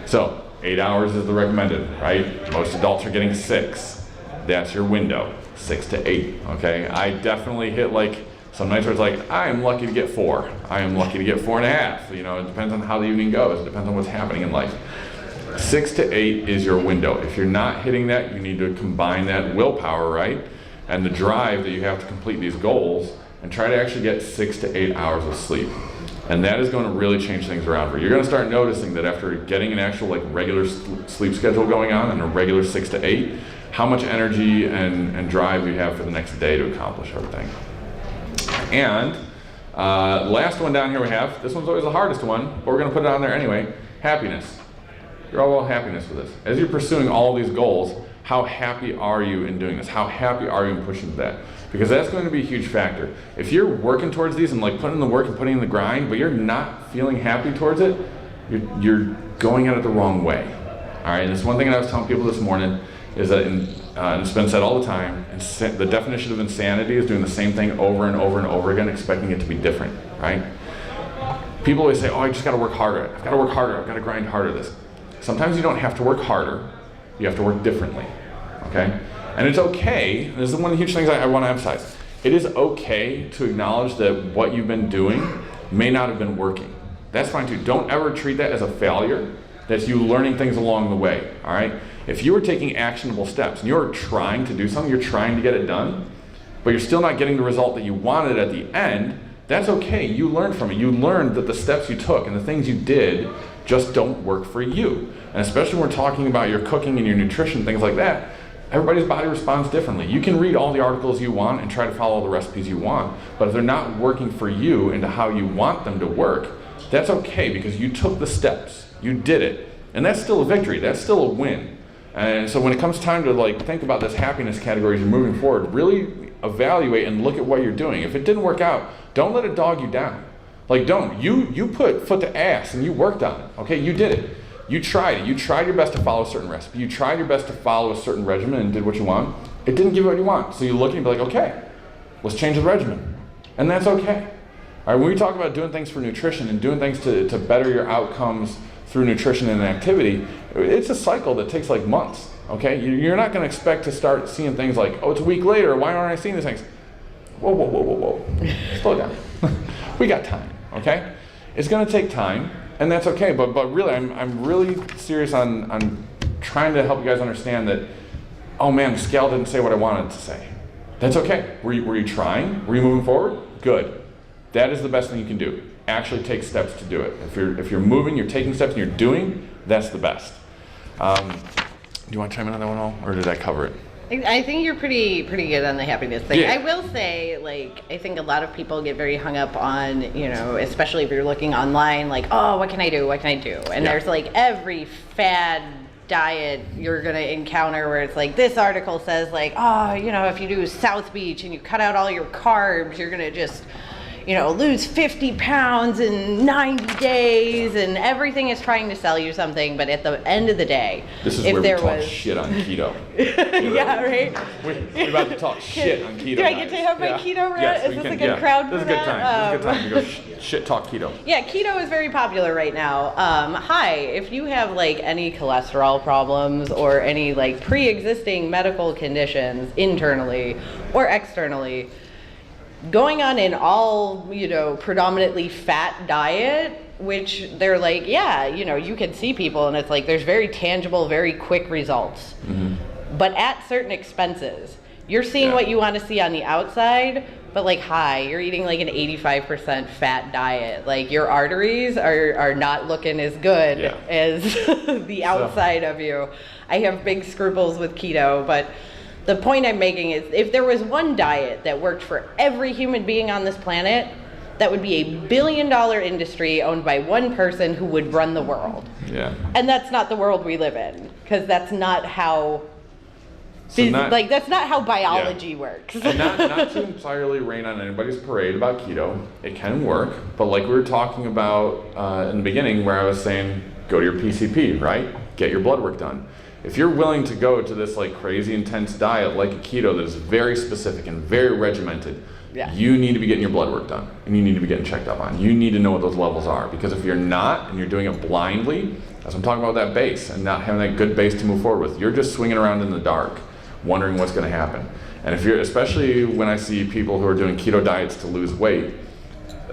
So 8 hours is the recommended, right? Most adults are getting 6. That's your window, 6 to 8. Okay? I definitely hit like some nights where it's like, I am lucky to get 4. I am lucky to get 4.5. You know, it depends on how the evening goes. It depends on what's happening in life. 6 to 8 is your window. If you're not hitting that, you need to combine that willpower, right? And the drive that you have to complete these goals and try to actually get 6 to 8 hours of sleep. And that is going to really change things around for you. You're going to start noticing that after getting an actual like regular sleep schedule going on and a regular 6 to 8, how much energy and drive you have for the next day to accomplish everything. And last one down here we have, this one's always the hardest one, but we're going to put it on there anyway, happiness. You're all about happiness with this. As you're pursuing all these goals, how happy are you in doing this? How happy are you in pushing to that? Because that's going to be a huge factor. If you're working towards these and like putting in the work and putting in the grind, but you're not feeling happy towards it, you're going at it the wrong way. All right, and this one thing that I was telling people this morning is that, and it's been said all the time, the definition of insanity is doing the same thing over and over and over again, expecting it to be different, right? People always say, oh, I just got to work harder. I've got to work harder. I've got to grind harder this. Sometimes you don't have to work harder. You have to work differently, okay? And it's okay, this is one of the huge things I want to emphasize. It is okay to acknowledge that what you've been doing may not have been working. That's fine too. Don't ever treat that as a failure. That's you learning things along the way, all right? If you are taking actionable steps and you're trying to do something, you're trying to get it done, but you're still not getting the result that you wanted at the end, that's okay. You learned from it. You learned that the steps you took and the things you did just don't work for you. And especially when we're talking about your cooking and your nutrition, things like that, everybody's body responds differently. You can read all the articles you want and try to follow all the recipes you want, but if they're not working for you into how you want them to work, that's okay because you took the steps. You did it. And that's still a victory. That's still a win. And so when it comes time to like think about this happiness category as you're moving forward, really evaluate and look at what you're doing. If it didn't work out, don't let it dog you down. Like don't. You put foot to ass and you worked on it. Okay, you did it. You tried it. You tried your best to follow a certain recipe. You tried your best to follow a certain regimen and did what you want. It didn't give you what you want. So you look and be like, okay, let's change the regimen. And that's okay. All right, when we talk about doing things for nutrition and doing things to better your outcomes through nutrition and activity, it's a cycle that takes like months, okay? You're not gonna expect to start seeing things like, oh, it's a week later, why aren't I seeing these things? Whoa, whoa, whoa, whoa, whoa. Slow down. We got time, okay? It's gonna take time, and that's okay, but really, I'm really serious on trying to help you guys understand that, oh man, the scale didn't say what I wanted it to say. That's okay. Were you trying? Were you moving forward? Good. That is the best thing you can do. Actually take steps to do it. If you're moving, you're taking steps, and you're doing, that's the best. Do you want to chime in on that one all, or did I cover it? I think you're pretty good on the happiness thing. Yeah. I will say, like, I think a lot of people get very hung up on, you know, especially if you're looking online, like, oh, what can I do? What can I do? And there's like every fad diet you're going to encounter where it's like, this article says like, oh, you know, if you do South Beach and you cut out all your carbs, you're going to just, you know, lose 50 pounds in 90 days, and everything is trying to sell you something. But at the end of the day, This is if where we there talk was shit on keto. yeah, right. We're about to talk shit on keto. Do I get to have my keto rant? Yes, Is we this can, a good crowd for This is a good that? time. This is a good time to go shit talk keto. Yeah, keto is very popular right now. Hi, if you have like any cholesterol problems or any like pre-existing medical conditions internally or externally, going on an all, you know, predominantly fat diet, which they're like, yeah, you know, you can see people and it's like there's very tangible, very quick results. But at certain expenses. You're seeing what you want to see on the outside, but like, hi, you're eating like an 85% fat diet. Like your arteries are not looking as good as the outside of you. I have big scruples with keto, but the point I'm making is if there was one diet that worked for every human being on this planet, that would be $1 billion industry owned by one person who would run the world. Yeah. And that's not the world we live in, because that's not how that's not how biology works. And not to entirely rain on anybody's parade about keto. It can work, but like we were talking about in the beginning where I was saying, go to your PCP, right? Get your blood work done. If you're willing to go to this like crazy intense diet like a keto that is very specific and very regimented, you need to be getting your blood work done and you need to be getting checked up on. You need to know what those levels are, because if you're not and you're doing it blindly, as I'm talking about that base and not having that good base to move forward with, you're just swinging around in the dark wondering what's going to happen. And if you're, especially when I see people who are doing keto diets to lose weight,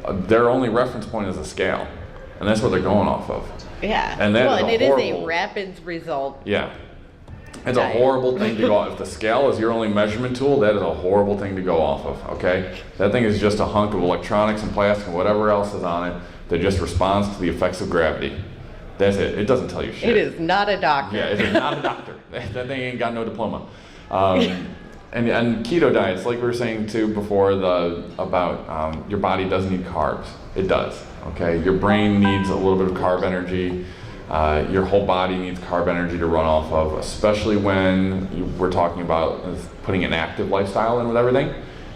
their only reference point is a scale, and that's what they're going off of. Yeah. And that well, is and a it horrible, is a rapid result. Yeah. It's a horrible thing to go off. If the scale is your only measurement tool, that is a horrible thing to go off of, okay? That thing is just a hunk of electronics and plastic and whatever else is on it that just responds to the effects of gravity. That's it. It doesn't tell you shit. It is not a doctor. Yeah, it is not a doctor. That thing ain't got no diploma. And keto diets, like we were saying too before, about your body does need carbs. It does. Okay, your brain needs a little bit of carb energy. Your whole body needs carb energy to run off of, especially when we're talking about putting an active lifestyle in with everything.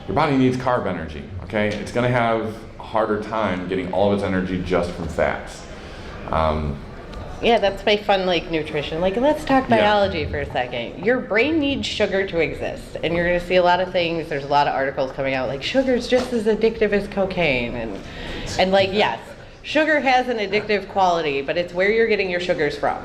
Your body needs carb energy. Okay, it's going to have a harder time getting all of its energy just from fats. Yeah, that's my fun, like, nutrition. Like, let's talk biology for a second. Your brain needs sugar to exist, and you're going to see a lot of things. There's a lot of articles coming out, like, sugar's just as addictive as cocaine. And like, yes, sugar has an addictive quality, but it's where you're getting your sugars from.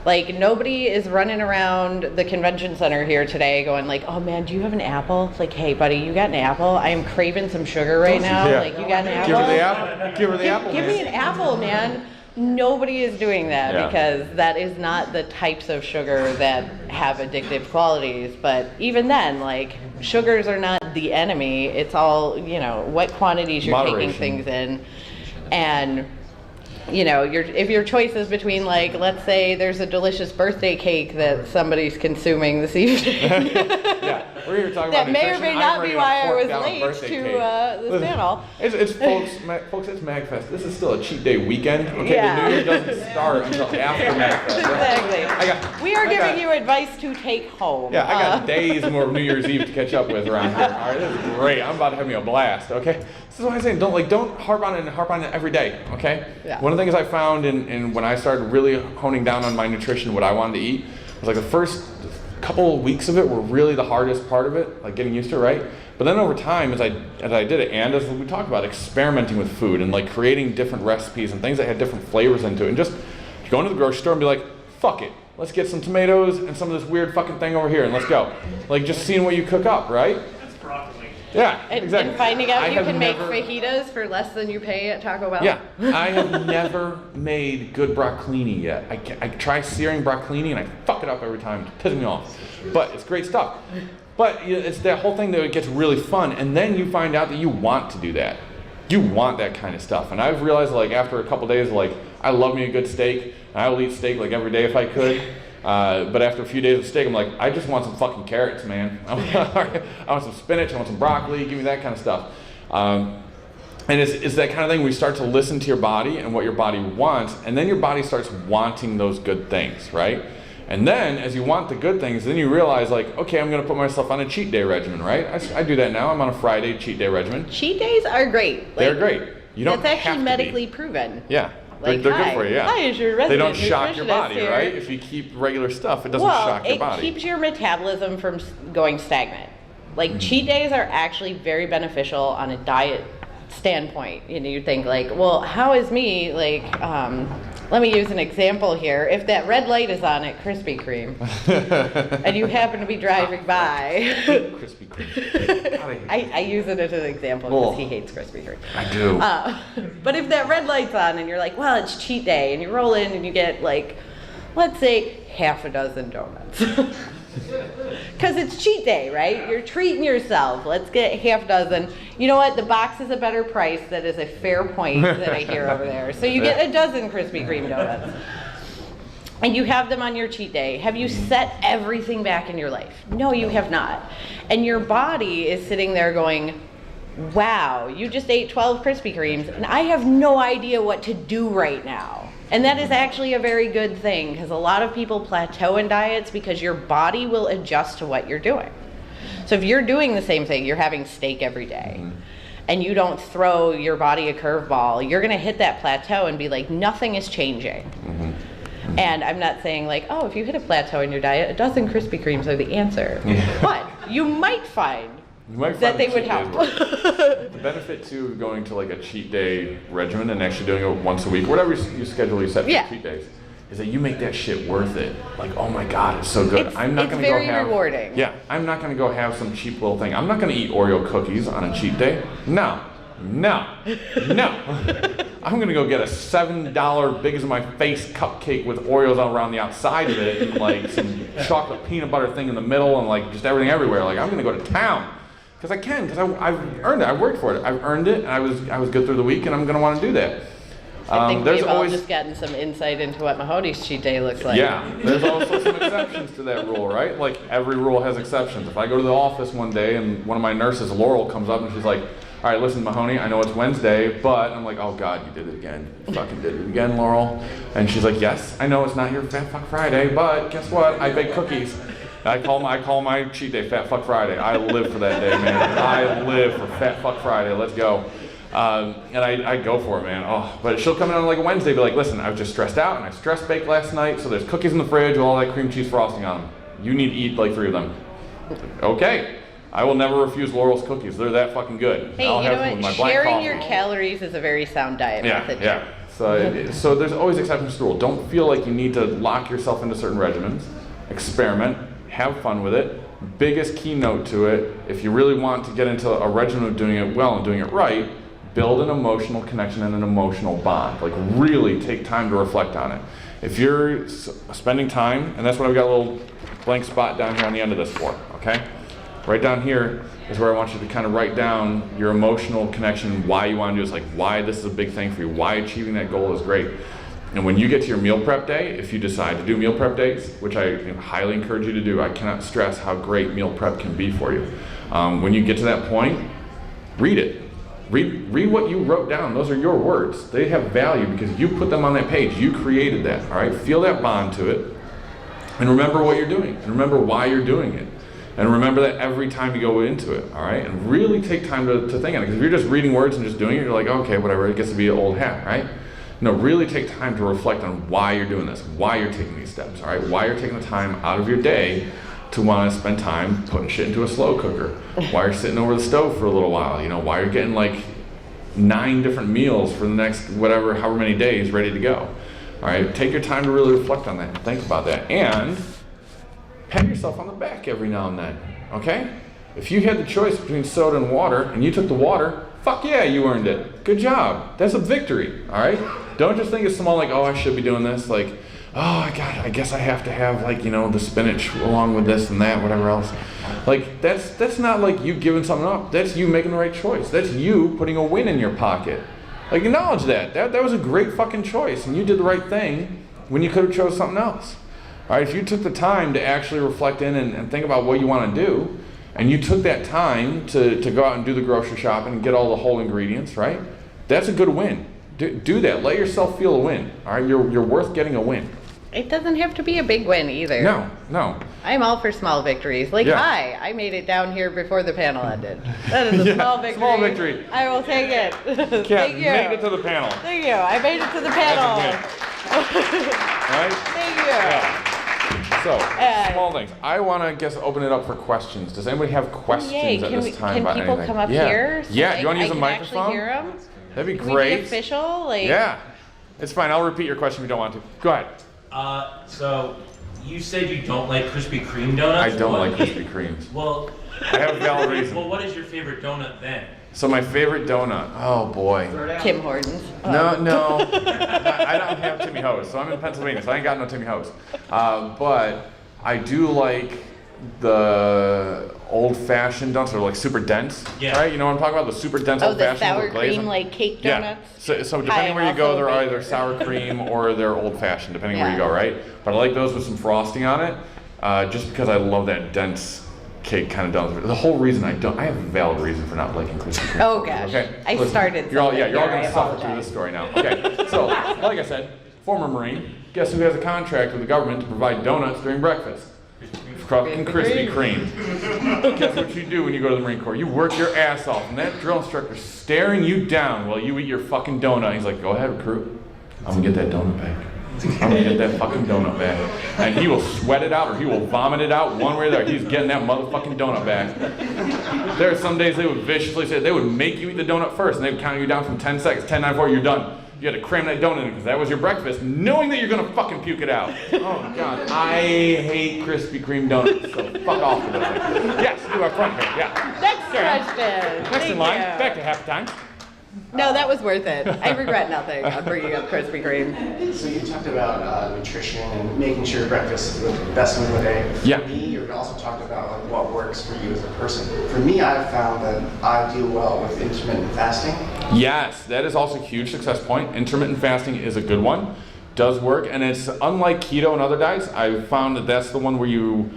Like, nobody is running around the convention center here today going like, oh man, do you have an apple? It's like, hey buddy, you got an apple? I am craving some sugar right now. Yeah. Like, you got an apple? Give her the apple. Give her the apple. Give me an apple, man. Nobody is doing that because that is not the types of sugar that have addictive qualities. But even then, like, sugars are not the enemy. It's all, you know, what quantities you're taking things in. And, you know, if your choice is between, like, let's say there's a delicious birthday cake that somebody's consuming this evening. We're here talking that about may or may not be why I was late to this panel. It's folks, it's MAGFest. This is still a cheat day weekend. Okay, the New Year doesn't start until after MAGFest. Exactly. We are giving you advice to take home. Yeah, I got days more of New Year's Eve to catch up with around here. All right, this is great. I'm about to have me a blast. Okay, this is what I'm saying. Don't harp on it every day. Okay. Yeah. One of the things I found in when I started really honing down on my nutrition, what I wanted to eat, was like the first couple of weeks of it were really the hardest part of it, like getting used to it, right? But then over time, as I did it, and as we talked about, experimenting with food and like creating different recipes and things that had different flavors into it, and just going to the grocery store and be like, fuck it, let's get some tomatoes and some of this weird fucking thing over here and let's go. Like just seeing what you cook up, right? That's broccoli. Yeah, and, exactly. And finding out you can make fajitas for less than you pay at Taco Bell. Yeah, I have never made good broccolini yet. I try searing broccolini and I fuck it up every time. It's pissing me off. But it's great stuff. But it's that whole thing that it gets really fun, and then you find out that you want to do that. you want that kind of stuff. And I've realized, like, after a couple days, like, I love me a good steak. I will eat steak like every day if I could. But after a few days of steak, I'm like, I just want some fucking carrots, man. I want some spinach, I want some broccoli, give me that kind of stuff. And it's that kind of thing where you start to listen to your body and what your body wants, and then your body starts wanting those good things, right? And then, as you want the good things, then you realize, like, okay, I'm going to put myself on a cheat day regimen, right? I do that now. I'm on a Friday cheat day regimen. Cheat days are great. Like, they're great. You don't That's have actually to medically be. proven. Yeah. Like, they're good for you, yeah. Hi, is your they resident don't shock your body, here. right? If you keep regular stuff, it doesn't shock your body. Well, it keeps your metabolism from going stagnant. Like, cheat days are actually very beneficial on a diet standpoint. You know, you think like, well, how is me, like, let me use an example here. If that red light is on at Krispy Kreme and you happen to be driving by. Krispy Kreme. I use it as an example because he hates Krispy Kreme. I do. But if that red light's on and you're like, well, it's cheat day, and you roll in and you get, like, let's say half a dozen donuts. Because it's cheat day, right? You're treating yourself. Let's get half a dozen. You know what? The box is a better price. That is a fair point that I hear over there. So you get a dozen Krispy Kreme donuts. And you have them on your cheat day. Have you set everything back in your life? No, you have not. And your body is sitting there going, wow, you just ate 12 Krispy Kremes, and I have no idea what to do right now. And that is actually a very good thing, because a lot of people plateau in diets because your body will adjust to what you're doing. So if you're doing the same thing, you're having steak every day, and you don't throw your body a curveball, you're gonna hit that plateau and be like, nothing is changing. And I'm not saying like, oh, if you hit a plateau in your diet, a dozen Krispy Kremes are the answer. But you might find that they would help. The benefit to going to like a cheat day regimen and actually doing it once a week, whatever you schedule you set for cheat days, is that you make that shit worth it. Like, oh my God, it's so good. I'm not going to go have. It's very rewarding. Yeah, I'm not going to go have some cheap little thing. I'm not going to eat Oreo cookies on a cheat day. No. I'm going to go get a $7 big as my face cupcake with Oreos all around the outside of it and like some chocolate peanut butter thing in the middle and like just everything everywhere. Like, I'm going to go to town. Because I can, because I've earned it. I worked for it. I've earned it, and I was good through the week, and I'm going to want to do that. I think we've all just gotten some insight into what Mahoney's cheat day looks like. Yeah, there's also some exceptions to that rule, right? Like, every rule has exceptions. If I go to the office one day, and one of my nurses, Laurel, comes up, and she's like, all right, listen, Mahoney, I know it's Wednesday, but I'm like, oh God, you did it again. You fucking did it again, Laurel. And she's like, yes, I know it's not your Fat Fuck Friday, but guess what? I bake cookies. I call my cheat day Fat Fuck Friday. I live for that day, man. I live for Fat Fuck Friday. Let's go. And I go for it, man. Oh, but she'll come in on like a Wednesday, be like, listen, I was just stressed out, and I stress baked last night, so there's cookies in the fridge with all that cream cheese frosting on them. You need to eat like 3 of them. Okay. I will never refuse Laurel's cookies. They're that fucking good. Hey, I'll you have know them with what? my black Sharing coffee. your calories is a very sound diet method. Yeah. So there's always exceptions to the rule. Don't feel like you need to lock yourself into certain regimens. Experiment. Have fun with it. Biggest keynote to it, if you really want to get into a regimen of doing it well and doing it right, build an emotional connection and an emotional bond. Like, really take time to reflect on it. If you're spending time, and that's what I've got a little blank spot down here on the end of this for, okay? Right down here is where I want you to kind of write down your emotional connection, why you want to do this, like why this is a big thing for you, why achieving that goal is great. And when you get to your meal prep day, if you decide to do meal prep days, which I highly encourage you to do, I cannot stress how great meal prep can be for you. When you get to that point, read it. Read what you wrote down. Those are your words. They have value because you put them on that page. You created that, all right? Feel that bond to it. And remember what you're doing. And remember why you're doing it. And remember that every time you go into it, all right? And really take time to think on it. Because if you're just reading words and just doing it, you're like, okay, whatever, it gets to be an old hat, right? No, really take time to reflect on why you're doing this, why you're taking these steps, all right? Why you're taking the time out of your day to want to spend time putting shit into a slow cooker. Why you're sitting over the stove for a little while, you know, why you're getting like 9 different meals for the next whatever, however many days ready to go. All right, take your time to really reflect on that and think about that. And pat yourself on the back every now and then, okay? If you had the choice between soda and water and you took the water, fuck yeah, you earned it. Good job. That's a victory, all right? Don't just think it's small like, oh, I should be doing this. Like, God, I guess I have to have like, the spinach along with this and that, whatever else. Like that's not like you giving something up. That's you making the right choice. That's you putting a win in your pocket. Like acknowledge that. That was a great fucking choice, and you did the right thing when you could have chose something else. All right, if you took the time to actually reflect in and think about what you want to do, and you took that time to go out and do the grocery shopping and get all the whole ingredients, right? That's a good win. Do that. Let yourself feel a win. All right, you're worth getting a win. It doesn't have to be a big win either. No. I'm all for small victories. Like, hi, I made it down here before the panel ended. That is a small victory. Small victory. I will take it. Kat Thank you. made it to the panel. Thank you. I made it to the panel. Right? Thank you. Yeah. So, small things. I want to open it up for questions. Does anybody have questions at this time about anything? Can people come up here? So Yeah. Do you want to use a I microphone? can actually hear them? That'd be Can we great. be official? Like, Yeah. It's fine. I'll repeat your question if you don't want to. Go ahead. So you said you don't like Krispy Kreme donuts? I don't like Krispy Kremes. Well, I have a valid reason. Well, what is your favorite donut then? So my favorite donut. Oh boy. Tim Hortons. No. I don't have Timmy Ho's. So I'm in Pennsylvania, so I ain't got no Timmy Ho's. But I do like the old-fashioned donuts. They're like super dense. Yeah. Right? You know what I'm talking about? The super dense Oh, old-fashioned. the sour with glazing. cream, like cake Yeah. donuts? So depending where you I'm go, also they're a either baker. sour cream or they're old-fashioned, depending where you Yeah. go, right? But I like those with some frosting on it, just because I love that dense cake kind of donut. The whole reason I have a valid reason for not liking Krispy Kreme. Oh gosh. Okay. I Listen, started You're all something going here, to I suffer through apologize. this story now. Okay. So, like I said, former Marine. Guess who has a contract with the government to provide donuts during breakfast? Fucking Krispy Kreme. Guess what you do when you go to the Marine Corps? You work your ass off, and that drill instructor's staring you down while you eat your fucking donut. He's like, "Go ahead, recruit. I'm gonna get that donut back. I'm gonna get that fucking donut back." And he will sweat it out or he will vomit it out one way or the other. He's getting that motherfucking donut back. There are some days they would viciously say they would make you eat the donut first, and they would count you down from 10 seconds, 10, 9, 4, you're done. You had to cram that donut in because that was your breakfast, knowing that you're gonna fucking puke it out. Oh God, I hate Krispy Kreme donuts, so fuck off with those things. Yes, do our front here, yeah. Next question. Next in line, Thank you. back to half time. No, that was worth it. I regret nothing on bringing up Krispy Kreme. So you talked about nutrition and making sure your breakfast is the best meal of the day. Yeah. For me, you also talked about like what works for you as a person. For me, I've found that I do well with intermittent fasting. Yes, that is also a huge success point. Intermittent fasting is a good one, does work, and it's unlike keto and other diets. I've found that that's the one where you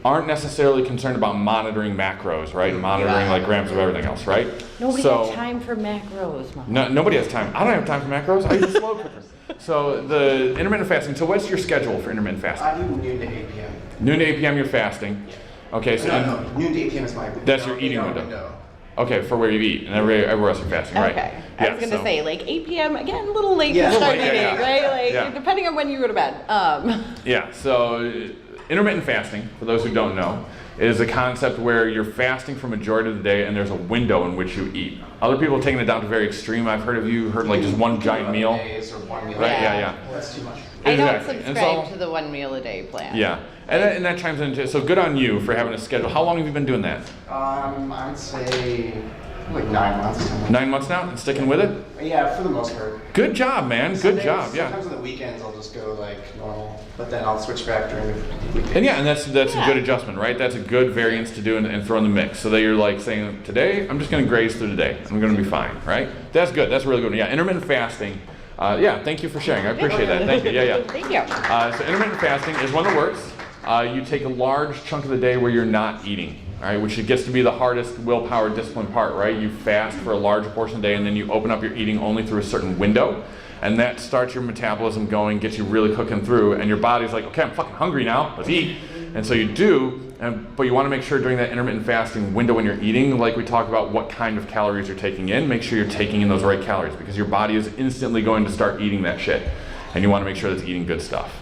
aren't necessarily concerned about monitoring macros, right? Monitoring like grams of everything else, right? Nobody has time for macros, Mom. Nobody has time. I don't have time for macros. I use a slow cooker. So the intermittent fasting. So what's your schedule for intermittent fasting? I do noon to 8 p.m. Noon to 8 p.m. you're fasting. Okay, so No, noon to 8 p.m. is my That's your eating window. Okay, for where you eat, and everywhere else you're fasting, right? Okay. Yeah, I was going to so- say, like, 8 p.m., again, a little late Yeah. to start Yeah, eating, yeah. right? Like, Yeah. depending on when you go to bed. Yeah, so intermittent fasting, for those who don't know, is a concept where you're fasting for majority of the day and there's a window in which you eat. Other people have taken it down to very extreme. I've heard like just one giant meal. Days or one meal. Right, Yeah. yeah. Well, that's too much. I don't Exactly. And subscribe so- to the 1 meal a day plan. Yeah, and that chimes into, so good on you for having a schedule. How long have you been doing that? I'd say like 9 months. 9 months now, and sticking with it? Yeah, for the most part. Good job, man, Some good days- job, yeah. Sometimes on the weekends I'll just go like normal, but then I'll switch back during the weekdays. And yeah, and that's a Yeah. good adjustment, right? That's a good variance to do and throw in the mix. So that you're like saying, today, I'm just gonna graze through the day. I'm gonna be fine, right? That's good, that's a really good one. Yeah, intermittent fasting. Yeah, thank you for sharing, I appreciate that, thank you, yeah. Thank you. So intermittent fasting is one that works. You take a large chunk of the day where you're not eating, all right, which gets to be the hardest willpower discipline part, right? You fast for a large portion of the day and then you open up your eating only through a certain window, and that starts your metabolism going, gets you really cooking through, and your body's like, okay, I'm fucking hungry now, let's eat. And so you do, but you want to make sure during that intermittent fasting window when you're eating, like we talked about what kind of calories you're taking in, make sure you're taking in those right calories because your body is instantly going to start eating that shit. And you want to make sure that's eating good stuff.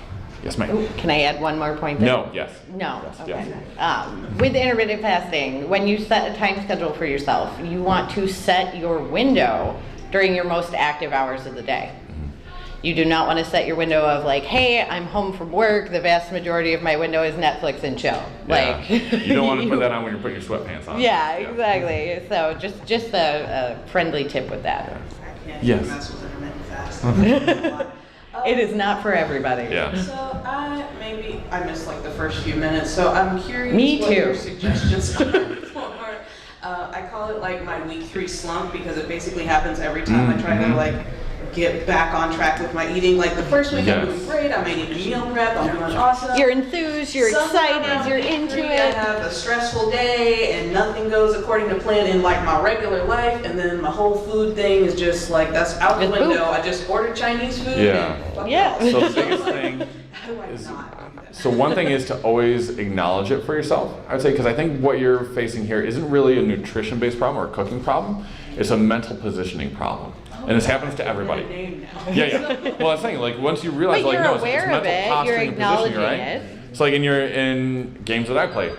Yes, ma'am. Ooh, can I add one more point there? No, yes. No, Yes, okay. yes. With intermittent fasting, when you set a time schedule for yourself, you want to set your window during your most active hours of the day. You do not want to set your window of like, hey, I'm home from work, the vast majority of my window is Netflix and chill. Like, Yeah. You don't want to put that on when you're putting your sweatpants on. Yeah, exactly. So just a friendly tip with that. Yes. That's with intermittent fasting. It is not for everybody. Yeah. So I missed like the first few minutes, so I'm curious Me what too. your suggestions are for, I call it like my week 3 slump because it basically happens every time I try to like get back on track with my eating. Like the first week I'm doing great, I might eat meal prep, I'm doing awesome. You're enthused, you're Sometime excited, around you're week into 3, I it. have a stressful day and nothing goes according to plan in like my regular life, and then my whole food thing is just like that's out the Just window. boom. I just ordered Chinese food. Yeah. And fuck Yeah. it all. So the biggest thing How do I is, not do that? so one thing is to always acknowledge it for yourself. I would say, because I think what you're facing here isn't really a nutrition-based problem or a cooking problem. It's a mental positioning problem. And this happens to everybody. Name now. Yeah. Well, I was saying, like, once you realize, But like, you're no, it's aware of mental it, posturing you're and positioning, acknowledging right? it. It's like in games that I play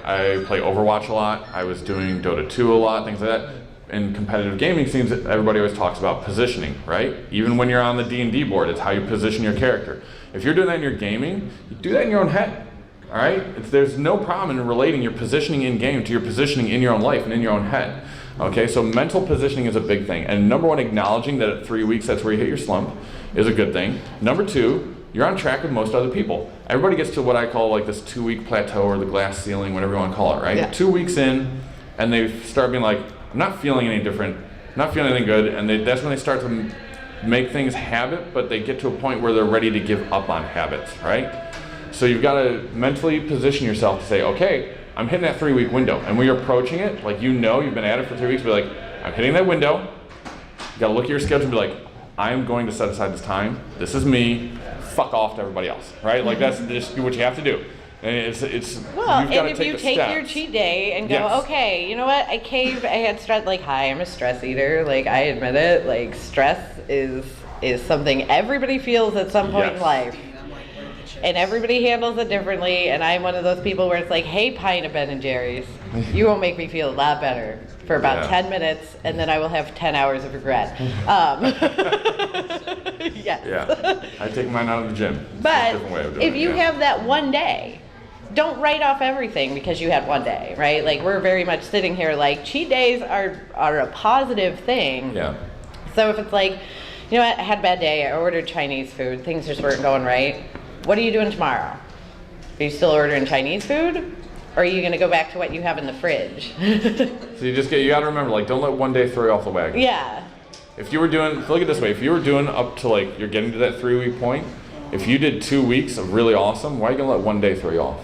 Overwatch a lot. I was doing Dota 2 a lot, things like that. In competitive gaming scenes, everybody always talks about positioning, right? Even when you're on the D&D board, it's how you position your character. If you're doing that in your gaming, you do that in your own head, all right? There's no problem in relating your positioning in game to your positioning in your own life and in your own head. Okay, so mental positioning is a big thing. And number one, acknowledging that at 3 weeks, that's where you hit your slump is a good thing. Number two, you're on track with most other people. Everybody gets to what I call like this 2-week plateau or the glass ceiling, whatever you want to call it, right? Yeah. 2 weeks in, and they start being like, I'm not feeling any different, not feeling anything good, and that's when they start to make things habit, but they get to a point where they're ready to give up on habits, right? So you've got to mentally position yourself to say, okay, I'm hitting that 3-week window, and when you're approaching it, like you've been at it for 3 weeks, be like, I'm hitting that window. You gotta look at your schedule and be like, I'm going to set aside this time. This is me. Fuck off to everybody else, right? Like that's just what you have to do. And it's Well, you've got and to if take you the take your steps. cheat day and go, Yes. okay, you know what? I caved. I had stress. Like, hi, I'm a stress eater. Like, I admit it. Like, stress is something everybody feels at some point in Yes. life, and everybody handles it differently. And I'm one of those people where it's like, hey, pint of Ben and Jerry's, you won't make me feel a lot better for about Yeah. 10 minutes, and then I will have 10 hours of regret. Yes. Yeah, I take mine out of the gym. It's a But different way of doing if it, you yeah. have that one day, don't write off everything because you had one day, right? Like we're very much sitting here like cheat days are a positive thing. Yeah. So if it's like, you know what, I had a bad day, I ordered Chinese food, things just weren't going right. What are you doing tomorrow? Are you still ordering Chinese food? Or are you gonna go back to what you have in the fridge? So you got to remember, like, don't let one day throw you off the wagon. Yeah. If you were doing, look at it this way, if you were doing up to like, you're getting to that 3-week point, if you did 2 weeks of really awesome, why are you gonna let one day throw you off?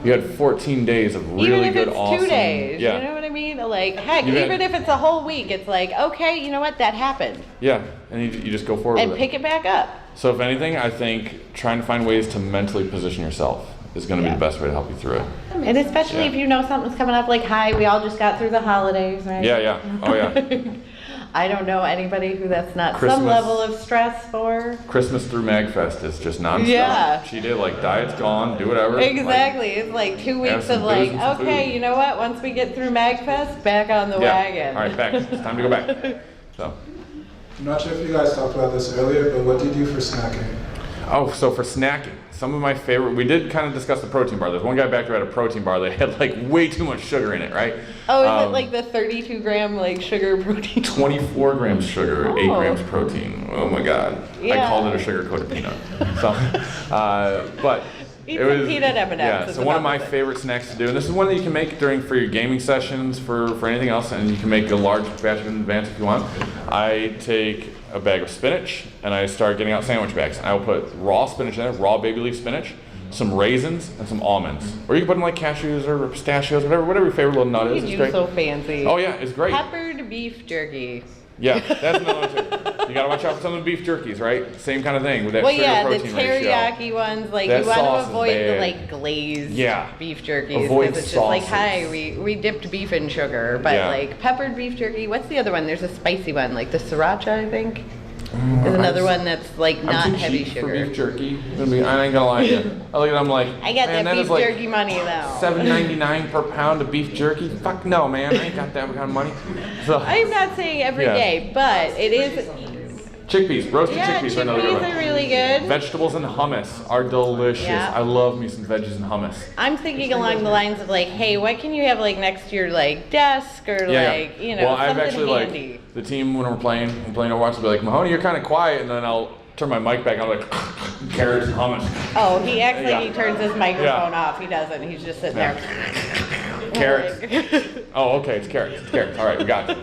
You had 14 days of really Even if good, it's awesome. 2 days, Yeah. you know what I mean? Like, heck, You've had- even if it's a whole week, it's like, okay, you know what, that happened. Yeah, and you just go forward And with pick it back up. So if anything, I think trying to find ways to mentally position yourself is going to Yeah. be the best way to help you through it. And especially Yeah. if you know something's coming up, like, hi, we all just got through the holidays, right? Yeah. Oh yeah. I don't know anybody who that's not some Christmas. level of stress for. Christmas through MAGFest is just nonstop. Yeah. She did like diet's gone, do whatever. Exactly. It's like 2 have weeks some of booze like, and some okay, food. you know what? Once we get through MAGFest, back on the Like, yeah. wagon. All right, back. It's time to go back. So. I'm not sure if you guys talked about this earlier, but what do you do for snacking? Oh, so for snacking, some of my favorite, we did kind of discuss the protein bar. There's one guy back there had a protein bar that had like way too much sugar in it, right? Oh, is it like the 32 gram like sugar protein? 24 grams sugar, 8 Oh. grams protein. Oh my God. I Yeah. called it a sugar-coated peanut. So, but Eat it some was, peanut M&Ms, yeah, it's so one of about my the same. favorite snacks to do, and this is one that you can make for your gaming sessions, for anything else, and you can make a large batch in advance if you want. I take a bag of spinach, and I start getting out sandwich bags. I will put raw spinach in there, raw baby leaf spinach, some raisins, and some almonds. Or you can put in like cashews or pistachios, whatever your favorite little nut is. You It's do great. so fancy. Oh yeah, it's great. Peppered beef jerky. Yeah, that's another one too. You gotta watch out for some of the beef jerkies, right? Same kind of thing with that Well, sugar yeah, the protein ratio. teriyaki ones, like That you want sauce to is avoid the bad. like glazed Yeah. beef jerkies Avoid because it's just like, sauces. hi, we dipped beef in sugar, but Yeah. like peppered beef jerky. What's the other one? There's a spicy one, like the sriracha, I think. Is another one that's like not I'm too heavy cheap sugar. for beef jerky. I ain't gonna lie to you. I look at it, I'm like, I got man, that beef is like jerky money though. $7.99 per pound of beef jerky. Fuck no, man. I ain't got that kind of money. So I'm not saying every Yeah. day, but it is. chickpeas, roasted Yeah, chickpeas are another good chickpeas one. are really good. Vegetables and hummus are delicious. Yeah. I love me some veggies and hummus. I'm thinking along the lines of like, hey, what can you have like next to your like desk or like, you know, well, I've something actually handy. like the team when we're playing Overwatch will be like, Mahoney, you're kind of quiet, and then I'll turn my mic back. And I'm like, Carrots and hummus. Oh, he acts like Yeah. he turns his microphone Yeah. off. He doesn't. He's just sitting there. Carrots. Oh, okay, it's carrots. It's carrots. All right, we got it.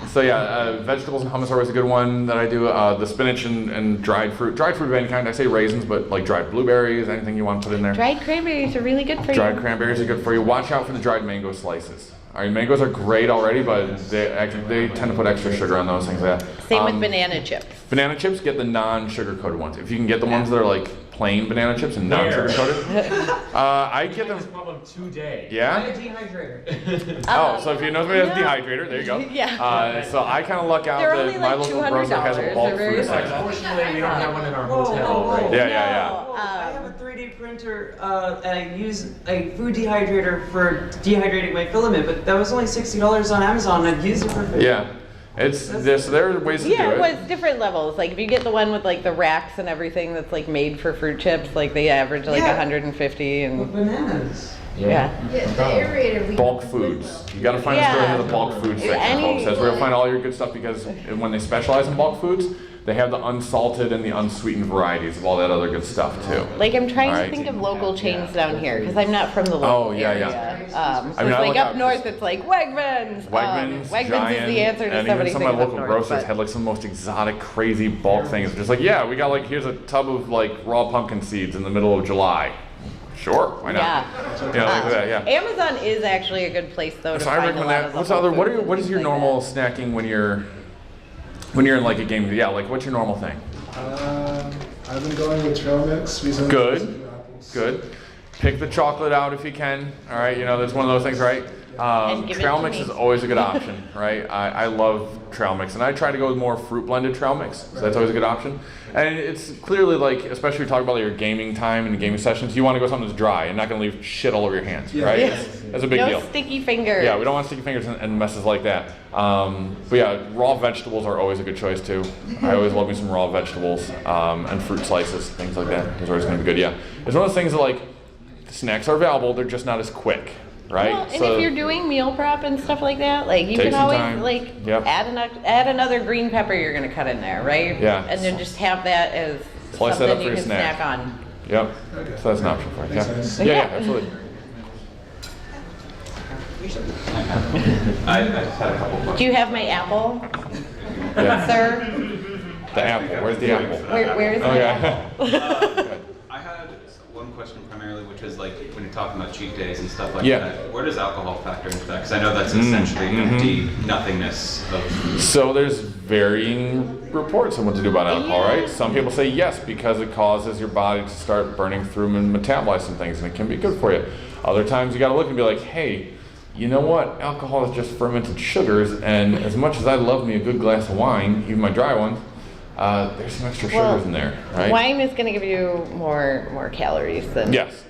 So yeah, vegetables and hummus are always a good one that I do. The spinach and dried fruit of any kind. I say raisins, but like dried blueberries, anything you want to put in there. Dried cranberries are really good for you. Dried cranberries are good for you. Watch out for the dried mango slices. All right, mangoes are great already, but they tend to put extra sugar on those things. Like that. Same with banana chips. Banana chips, get the non-sugar coated ones. If you can get the ones that are like plain banana chips and non-sugar coated, I get them. This problem today. Yeah. Dehydrator. Oh, so if you know somebody has a dehydrator, there you go. Yeah. So I kind of luck out They're that only my like local grocer has a $200. bulk They're very food section. Unfortunately, we don't have one in our Whoa, hotel. whoa, whoa. Right? Yeah. No, I have a 3D printer, and I use a food dehydrator for dehydrating my filament, but that was only $60 on Amazon. I'd use it for food. Yeah. There are ways to do Yeah, it. well, it's different levels. Like if you get the one with like the racks and everything that's like made for fruit chips, like they average like Yeah. 150 But and bananas. yeah. Yeah, the aerator. we Bulk have foods. You gotta find a Yeah. store that has a bulk food section, Any- folks. That's where you'll find all your good stuff because when they specialize in bulk foods, they have the unsalted and the unsweetened varieties of all that other good stuff too. Like I'm trying Alright. to think of local chains down here because I'm not from the local Oh, yeah, area. yeah. So I mean, it's I like look up out- north, it's like Wegmans. Wegmans, Wegmans Giant, is the answer to and so even many some things of my up local north, grocers but- had like some most exotic, crazy bulk things. Just like, yeah, we got like, here's a tub of like raw pumpkin seeds in the middle of July. Sure, why not? Yeah. Yeah, like that, yeah. Amazon is actually a good place though to So I find a recommend lot that. of the What's whole other? What foods are and what is things your like normal that. snacking when you're in like a game? Yeah, like what's your normal thing? I've been going with trail mix recently. Good. Apples. Good. Pick the chocolate out if you can. All right, you know that's one of those things, right? And give it Trail to mix me. is always a good option, right? I love trail mix, and I try to go with more fruit blended trail mix. So that's always a good option. And it's clearly like, especially if you talk about your gaming time and gaming sessions, you want to go something that's dry and not going to leave shit all over your hands, Yeah. right? Yeah. That's a big No deal. sticky fingers. Yeah, we don't want sticky fingers and messes like that. But yeah, raw vegetables are always a good choice too. I always love me some raw vegetables and fruit slices, things like that. Those are always going to be good. Yeah, it's one of those things that like snacks are available, they're just not as quick, right? Well, and if you're doing meal prep and stuff like that, like you Take can some always time. like Yep. add another green pepper you're gonna cut in there, right? Yeah. And then just have that as Slice that something up for you your can snack. on. Yep. Okay. So that's an option for you. Makes Yeah. sense. Yeah, Yeah. absolutely. I just had a couple questions. Do you have my apple, Yeah. sir? The apple. Where's the apple? Where's my Okay. apple? I had one question primarily, which is like when you're talking about cheat days and stuff like Yeah. that, where does alcohol factor into that? Because I know that's essentially empty nothingness of. So there's varying reports on what to do about alcohol, right? Some people say yes because it causes your body to start burning through and metabolize some things, and it can be good for you. Other times you got to look and be like, hey, you know what? Alcohol is just fermented sugars, and as much as I love me a good glass of wine, even my dry ones, there's some extra sugars in there, right? Wine is gonna give you more calories than. Yes.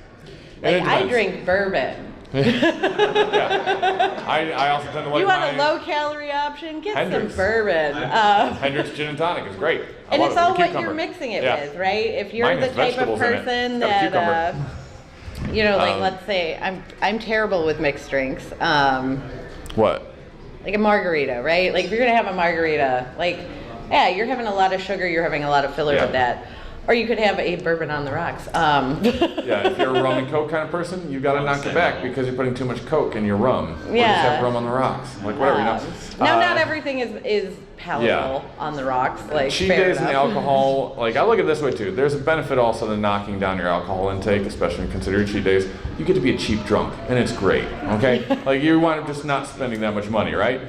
And Like it I depends. drink bourbon. Yeah. I also tend to like You want my a low calorie option? Get Hendrick's. some bourbon. Hendrick's gin and tonic is great. I And love it's it with all what cucumber. you're mixing it Yeah. with, right? If you're Mine the has type of vegetables in it. person It's got a that, cucumber. you know, like let's say I'm terrible with mixed drinks. What? Like a margarita, right? Like if you're gonna have a margarita, like yeah, you're having a lot of sugar, you're having a lot of filler Yeah. with that. Or you could have a bourbon on the rocks. Yeah, if you're a rum and coke kind of person, you got to knock it back because you're putting too much coke in your rum. Or Yeah. just have rum on the rocks, like whatever, you know. Now, not everything is palatable yeah. on the rocks. Like Cheat fair days and enough. alcohol, like I look at it this way too. There's a benefit also to knocking down your alcohol intake, especially when you consider your cheat days. You get to be a cheap drunk, and it's great. Okay, like you wind up just not spending that much money, right?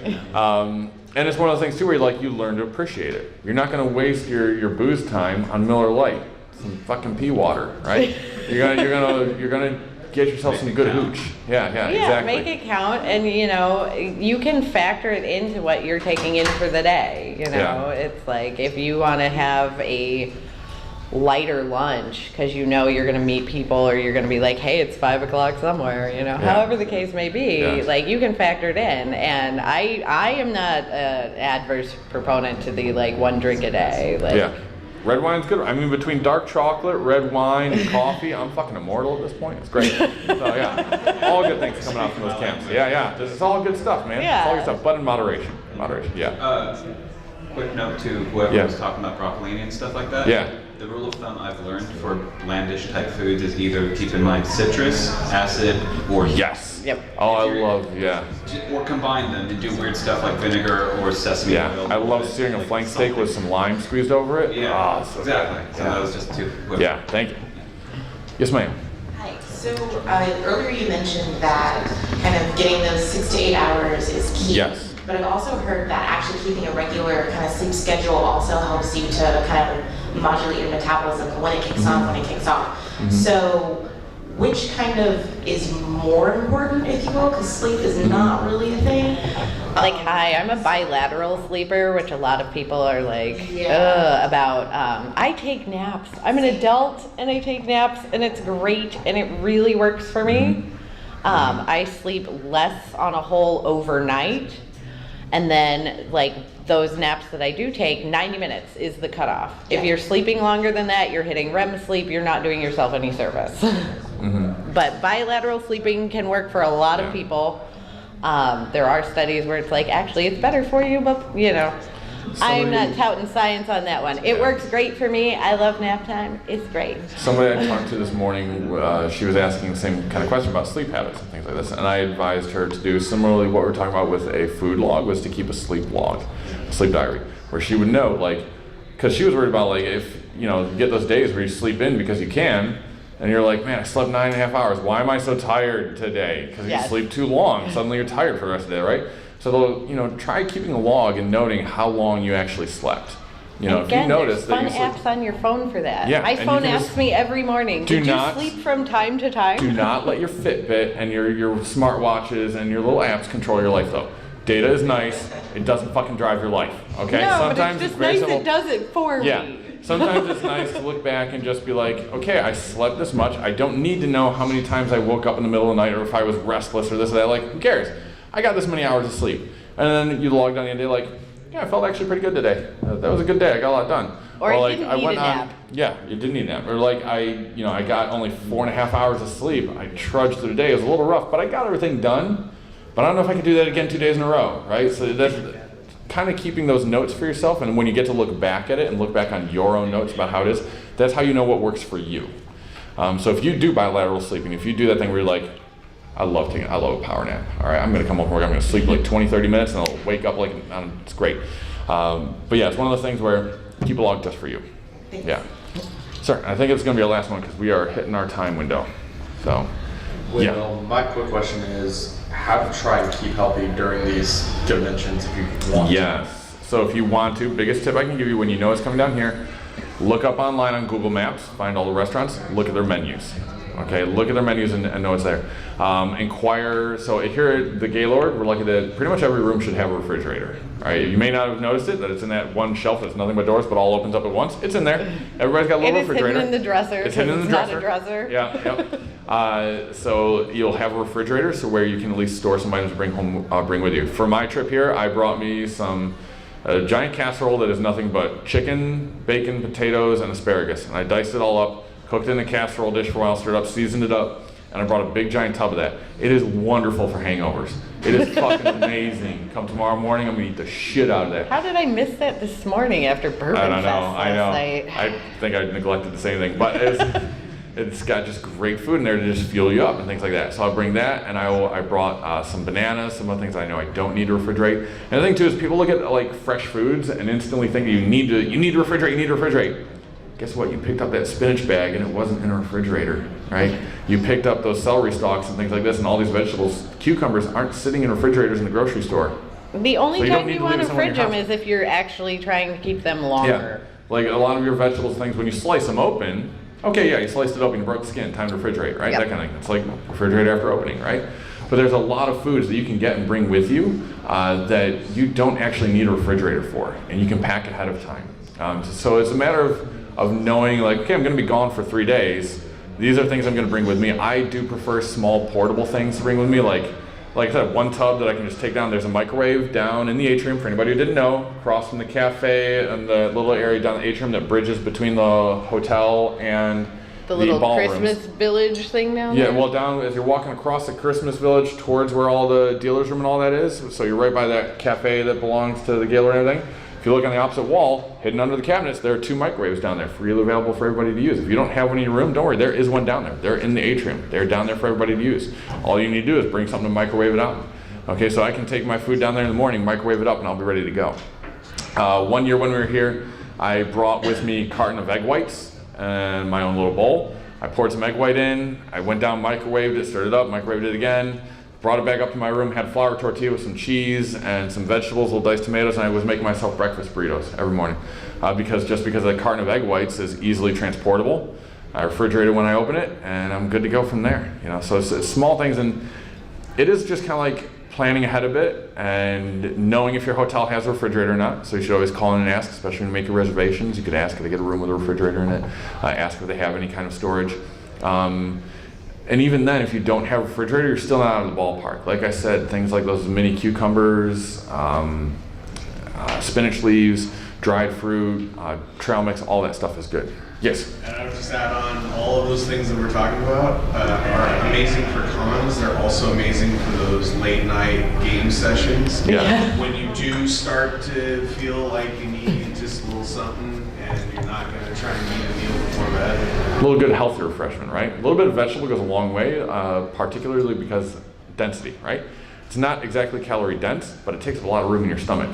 And it's one of those things too where you learn to appreciate it. You're not going to waste your booze time on Miller Lite, some fucking pea water, right? You're gonna get yourself some good hooch. Yeah, exactly. Make it count, and you know you can factor it into what you're taking in for the day. You know, Yeah. it's like if you want to have a lighter lunch because you know you're going to meet people or you're going to be like, hey, it's 5 o'clock somewhere. You know, however the case may be, Yeah. like you can factor it in. And I am not an adverse proponent to the like one drink a day. Like, Yeah. Red wine's good. I mean, between dark chocolate, red wine, and coffee, I'm fucking immortal at this point. It's great. So yeah, all good things coming out from those camps. Yeah. This is all good stuff, man. Yeah. It's all good stuff, but in moderation. Moderation, yeah. Quick note to whoever Yeah. was talking about broccolini and stuff like that. Yeah. The rule of thumb I've learned for blandish type foods is either keep in mind citrus, acid, or Yes. Yep. Oh, I love, or combine them and do weird stuff like vinegar or sesame Yeah, oil. I love searing a flank steak with some lime squeezed over it. Yeah, Ah, so good. exactly. So Yeah. that was just two. Yeah, thank you. Yes, ma'am. Hi. So earlier you mentioned that kind of getting those 6 to 8 hours is key. Yes. But I've also heard that actually keeping a regular kind of sleep schedule also helps you to kind of modulate your metabolism when it kicks on, when it kicks off. So which kind of is more important, if you will, because sleep is not really a thing. Like, hi, I'm a bilateral sleeper, which a lot of people are like, Yeah. about. I take naps. I'm an adult and I take naps, and it's great, and it really works for me. I sleep less on a whole overnight, and then like those naps that I do take, 90 minutes is the cutoff. If you're sleeping longer than that, you're hitting REM sleep, you're not doing yourself any service. But bilateral sleeping can work for a lot of people. There are studies where it's like, actually it's better for you, but you know, I'm not touting science on that one. It works great for me. I love nap time. It's great. Somebody I talked to this morning, she was asking the same kind of question about sleep habits and things like this, and I advised her to do similarly what we're talking about with a food log, was to keep a sleep log, a sleep diary, where she would know, like, because she was worried about, like, if, you know, you get those days where you sleep in because you can, and you're like, man, I slept 9.5 hours. Why am I so tired today? Because you sleep too long. Suddenly you're tired for the rest of the day, right? So, you know, try keeping a log and noting how long you actually slept. You know, Again, if you notice there's that fun you sleep, apps on your phone for that. Yeah, My and you phone can asks just- me every morning, Do did not- you sleep from time to time? do not let your Fitbit and your smartwatches and your little apps control your life, though. Data is nice. It doesn't fucking drive your life, okay? No, but it's just very nice simple. it does it for Yeah. me. Sometimes it's nice to look back and just be like, okay, I slept this much. I don't need to know how many times I woke up in the middle of the night or if I was restless or this or that. Like, who cares? I got this many hours of sleep. And then you log down the end of the day like, yeah, I felt actually pretty good today. That was a good day. I got a lot done. Or like, you didn't I need went a on, nap. yeah, you didn't need a nap. Or like I got only 4.5 hours of sleep. I trudged through the day. It was a little rough, but I got everything done. But I don't know if I could do that again 2 days in a row, right? So that's kind of keeping those notes for yourself, and when you get to look back at it and look back on your own notes about how it is, that's how you know what works for you. So if you do bilateral sleeping, if you do that thing where you're like, I love a power nap. All right, I'm gonna come home from work, I'm gonna sleep like 20, 30 minutes, and I'll wake up like, it's great. But yeah, it's one of those things where keep a log just for you. Yeah. Sir, I think it's gonna be our last one because we are hitting our time window. So, yeah. Well, my quick question is how to try and keep healthy during these conventions if you want Yes. So if you want to, biggest tip I can give you when you know it's coming down here, look up online on Google Maps, find all the restaurants, look at their menus. Okay, look at their menus and know it's there. Inquire, so here at the Gaylord, we're lucky that pretty much every room should have a refrigerator. All right, you may not have noticed it, that it's in that one shelf that's nothing but doors, but all opens up at once. It's in there. Everybody's got a little It is refrigerator. hidden in the dresser. It's hidden in the not dresser. a dresser. Yeah, yep. So you'll have a refrigerator, so where you can at least store some items to bring home, bring with you. For my trip here, I brought me a giant casserole that is nothing but chicken, bacon, potatoes, and asparagus. And I diced it all up, cooked it in a casserole dish for a while, stirred up, seasoned it up, and I brought a big giant tub of that. It is wonderful for hangovers. It is fucking amazing. Come tomorrow morning, I'm gonna eat the shit out of that. How did I miss that this morning after Bourbon I don't know. Fest I know. last night? I think I neglected the same thing, but it's got just great food in there to just fuel you up and things like that. So I'll bring that, and I brought some bananas, some other things I know I don't need to refrigerate. And the thing too is people look at like fresh foods and instantly think you need to refrigerate. Guess what? You picked up that spinach bag and it wasn't in a refrigerator, right? You picked up those celery stalks and things like this, and all these vegetables. Cucumbers aren't sitting in refrigerators in the grocery store. The only So you don't time need you to want leave to it somewhere in fridge your them house. is if you're actually trying to keep them longer. Yeah, like a lot of your vegetables things, when you slice them open, okay, yeah, you sliced it open, you broke the skin, time to refrigerate, right? Yep. That kind of thing. It's like refrigerate after opening, right? But there's a lot of foods that you can get and bring with you that you don't actually need a refrigerator for, and you can pack ahead of time. So it's a matter of knowing, like, okay, I'm going to be gone for 3 days. These are things I'm going to bring with me. I do prefer small portable things to bring with me, like I said, one tub that I can just take down. There's a microwave down in the atrium, for anybody who didn't know, across from the cafe and the little area down the atrium that bridges between the hotel and The little ballrooms. Christmas village thing down Yeah, there? well, down as you're walking across the Christmas Village towards where all the dealers room and all that is, so you're right by that cafe that belongs to the Gaylord and everything. If If you look on the opposite wall, hidden under the cabinets, there are 2 microwaves down there, freely available for everybody to use. If you don't have one in your room, don't worry, there is one down there. They're in the atrium. They're down there for everybody to use. All you need to do is bring something to microwave it out. Okay, so I can take my food down there in the morning, microwave it up, and I'll be ready to go. One year when we were here, I brought with me a carton of egg whites and my own little bowl. I poured some egg white in, I went down, microwaved it, stirred it up, microwaved it again, brought it back up to my room, had flour tortilla with some cheese and some vegetables, little diced tomatoes, and I was making myself breakfast burritos every morning. Because the carton of egg whites is easily transportable. I refrigerate it when I open it, and I'm good to go from there. You know, so it's small things, and it is just kind of like planning ahead a bit and knowing if your hotel has a refrigerator or not. So you should always call in and ask, especially when you make your reservations. You could ask if they get a room with a refrigerator in it. Ask if they have any kind of storage. And even then, if you don't have a refrigerator, you're still not out of the ballpark. Like I said, things like those mini cucumbers, spinach leaves, dried fruit, trail mix, all that stuff is good. Yes? And I would just add on, all of those things that we're talking about are amazing for cons. They're also amazing for those late night game sessions. Yeah. When you do start to feel like you need just a little something and you're not going to try and eat a meal before bed. A little good healthy refreshment, right? A little bit of vegetable goes a long way, particularly because density, right? It's not exactly calorie dense, but it takes up a lot of room in your stomach.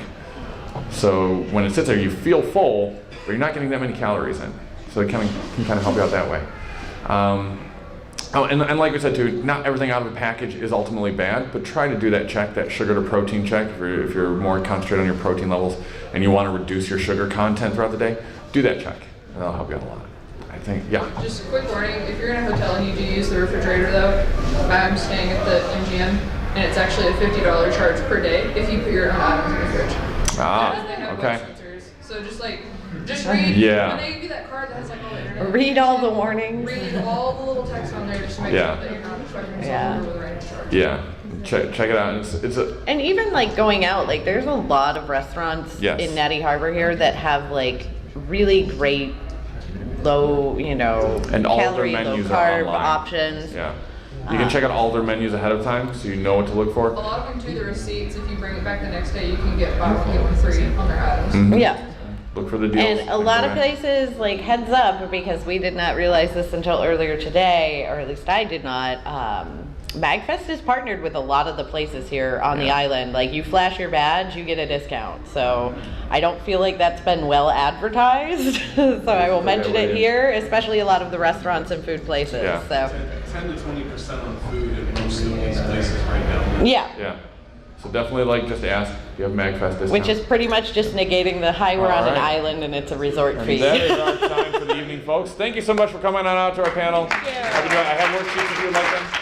So when it sits there, you feel full, but you're not getting that many calories in. So it can kind of help you out that way. And like we said too, not everything out of a package is ultimately bad, but try to do that check, that sugar to protein check. If you're more concentrated on your protein levels and you want to reduce your sugar content throughout the day, do that check. And that'll help you out a lot. I think, yeah. Just a quick warning, if you're in a hotel and you do use the refrigerator though, I'm staying at the MGM and it's actually a $50 charge per day if you put your own items in the fridge. Ah, They have okay. web sensors. So just read, Yeah. when they give you that card that has like all the internet. Read all the warnings. Read all the little text on there just to make Yeah. sure that you're not fucking yourself Yeah. over with a random charge. Yeah, check it out. It's a, And even like going out, like there's a lot of restaurants Yes. in Natty Harbor here that have like really great low, And all of their calorie, low menus are carb online. options. yeah. You can check out all their menus ahead of time so you know what to look A for. lot of them do the receipts. If you bring it back the next day, you can get 5 for get 1 free on their items. Mhm. Yeah. Look for the deals. And a lot of places, like heads up, because we did not realize this until earlier today, or at least I did not, MAGFest is partnered with a lot of the places here on the island. Like you flash your badge, you get a discount. So I don't feel like that's been well advertised. So I will mention it here, especially a lot of the restaurants and food places. Yeah. So 10 to 20% on food at most of these places right now. yeah. Yeah. So definitely just ask if you have MAGFest discount. Which is pretty much just negating the hi, we're on an Alright. island and it's a resort And fee. that is our time for the evening, folks. Thank you so much for coming on out to our panel. Thank you. I have worksheets if you would like them.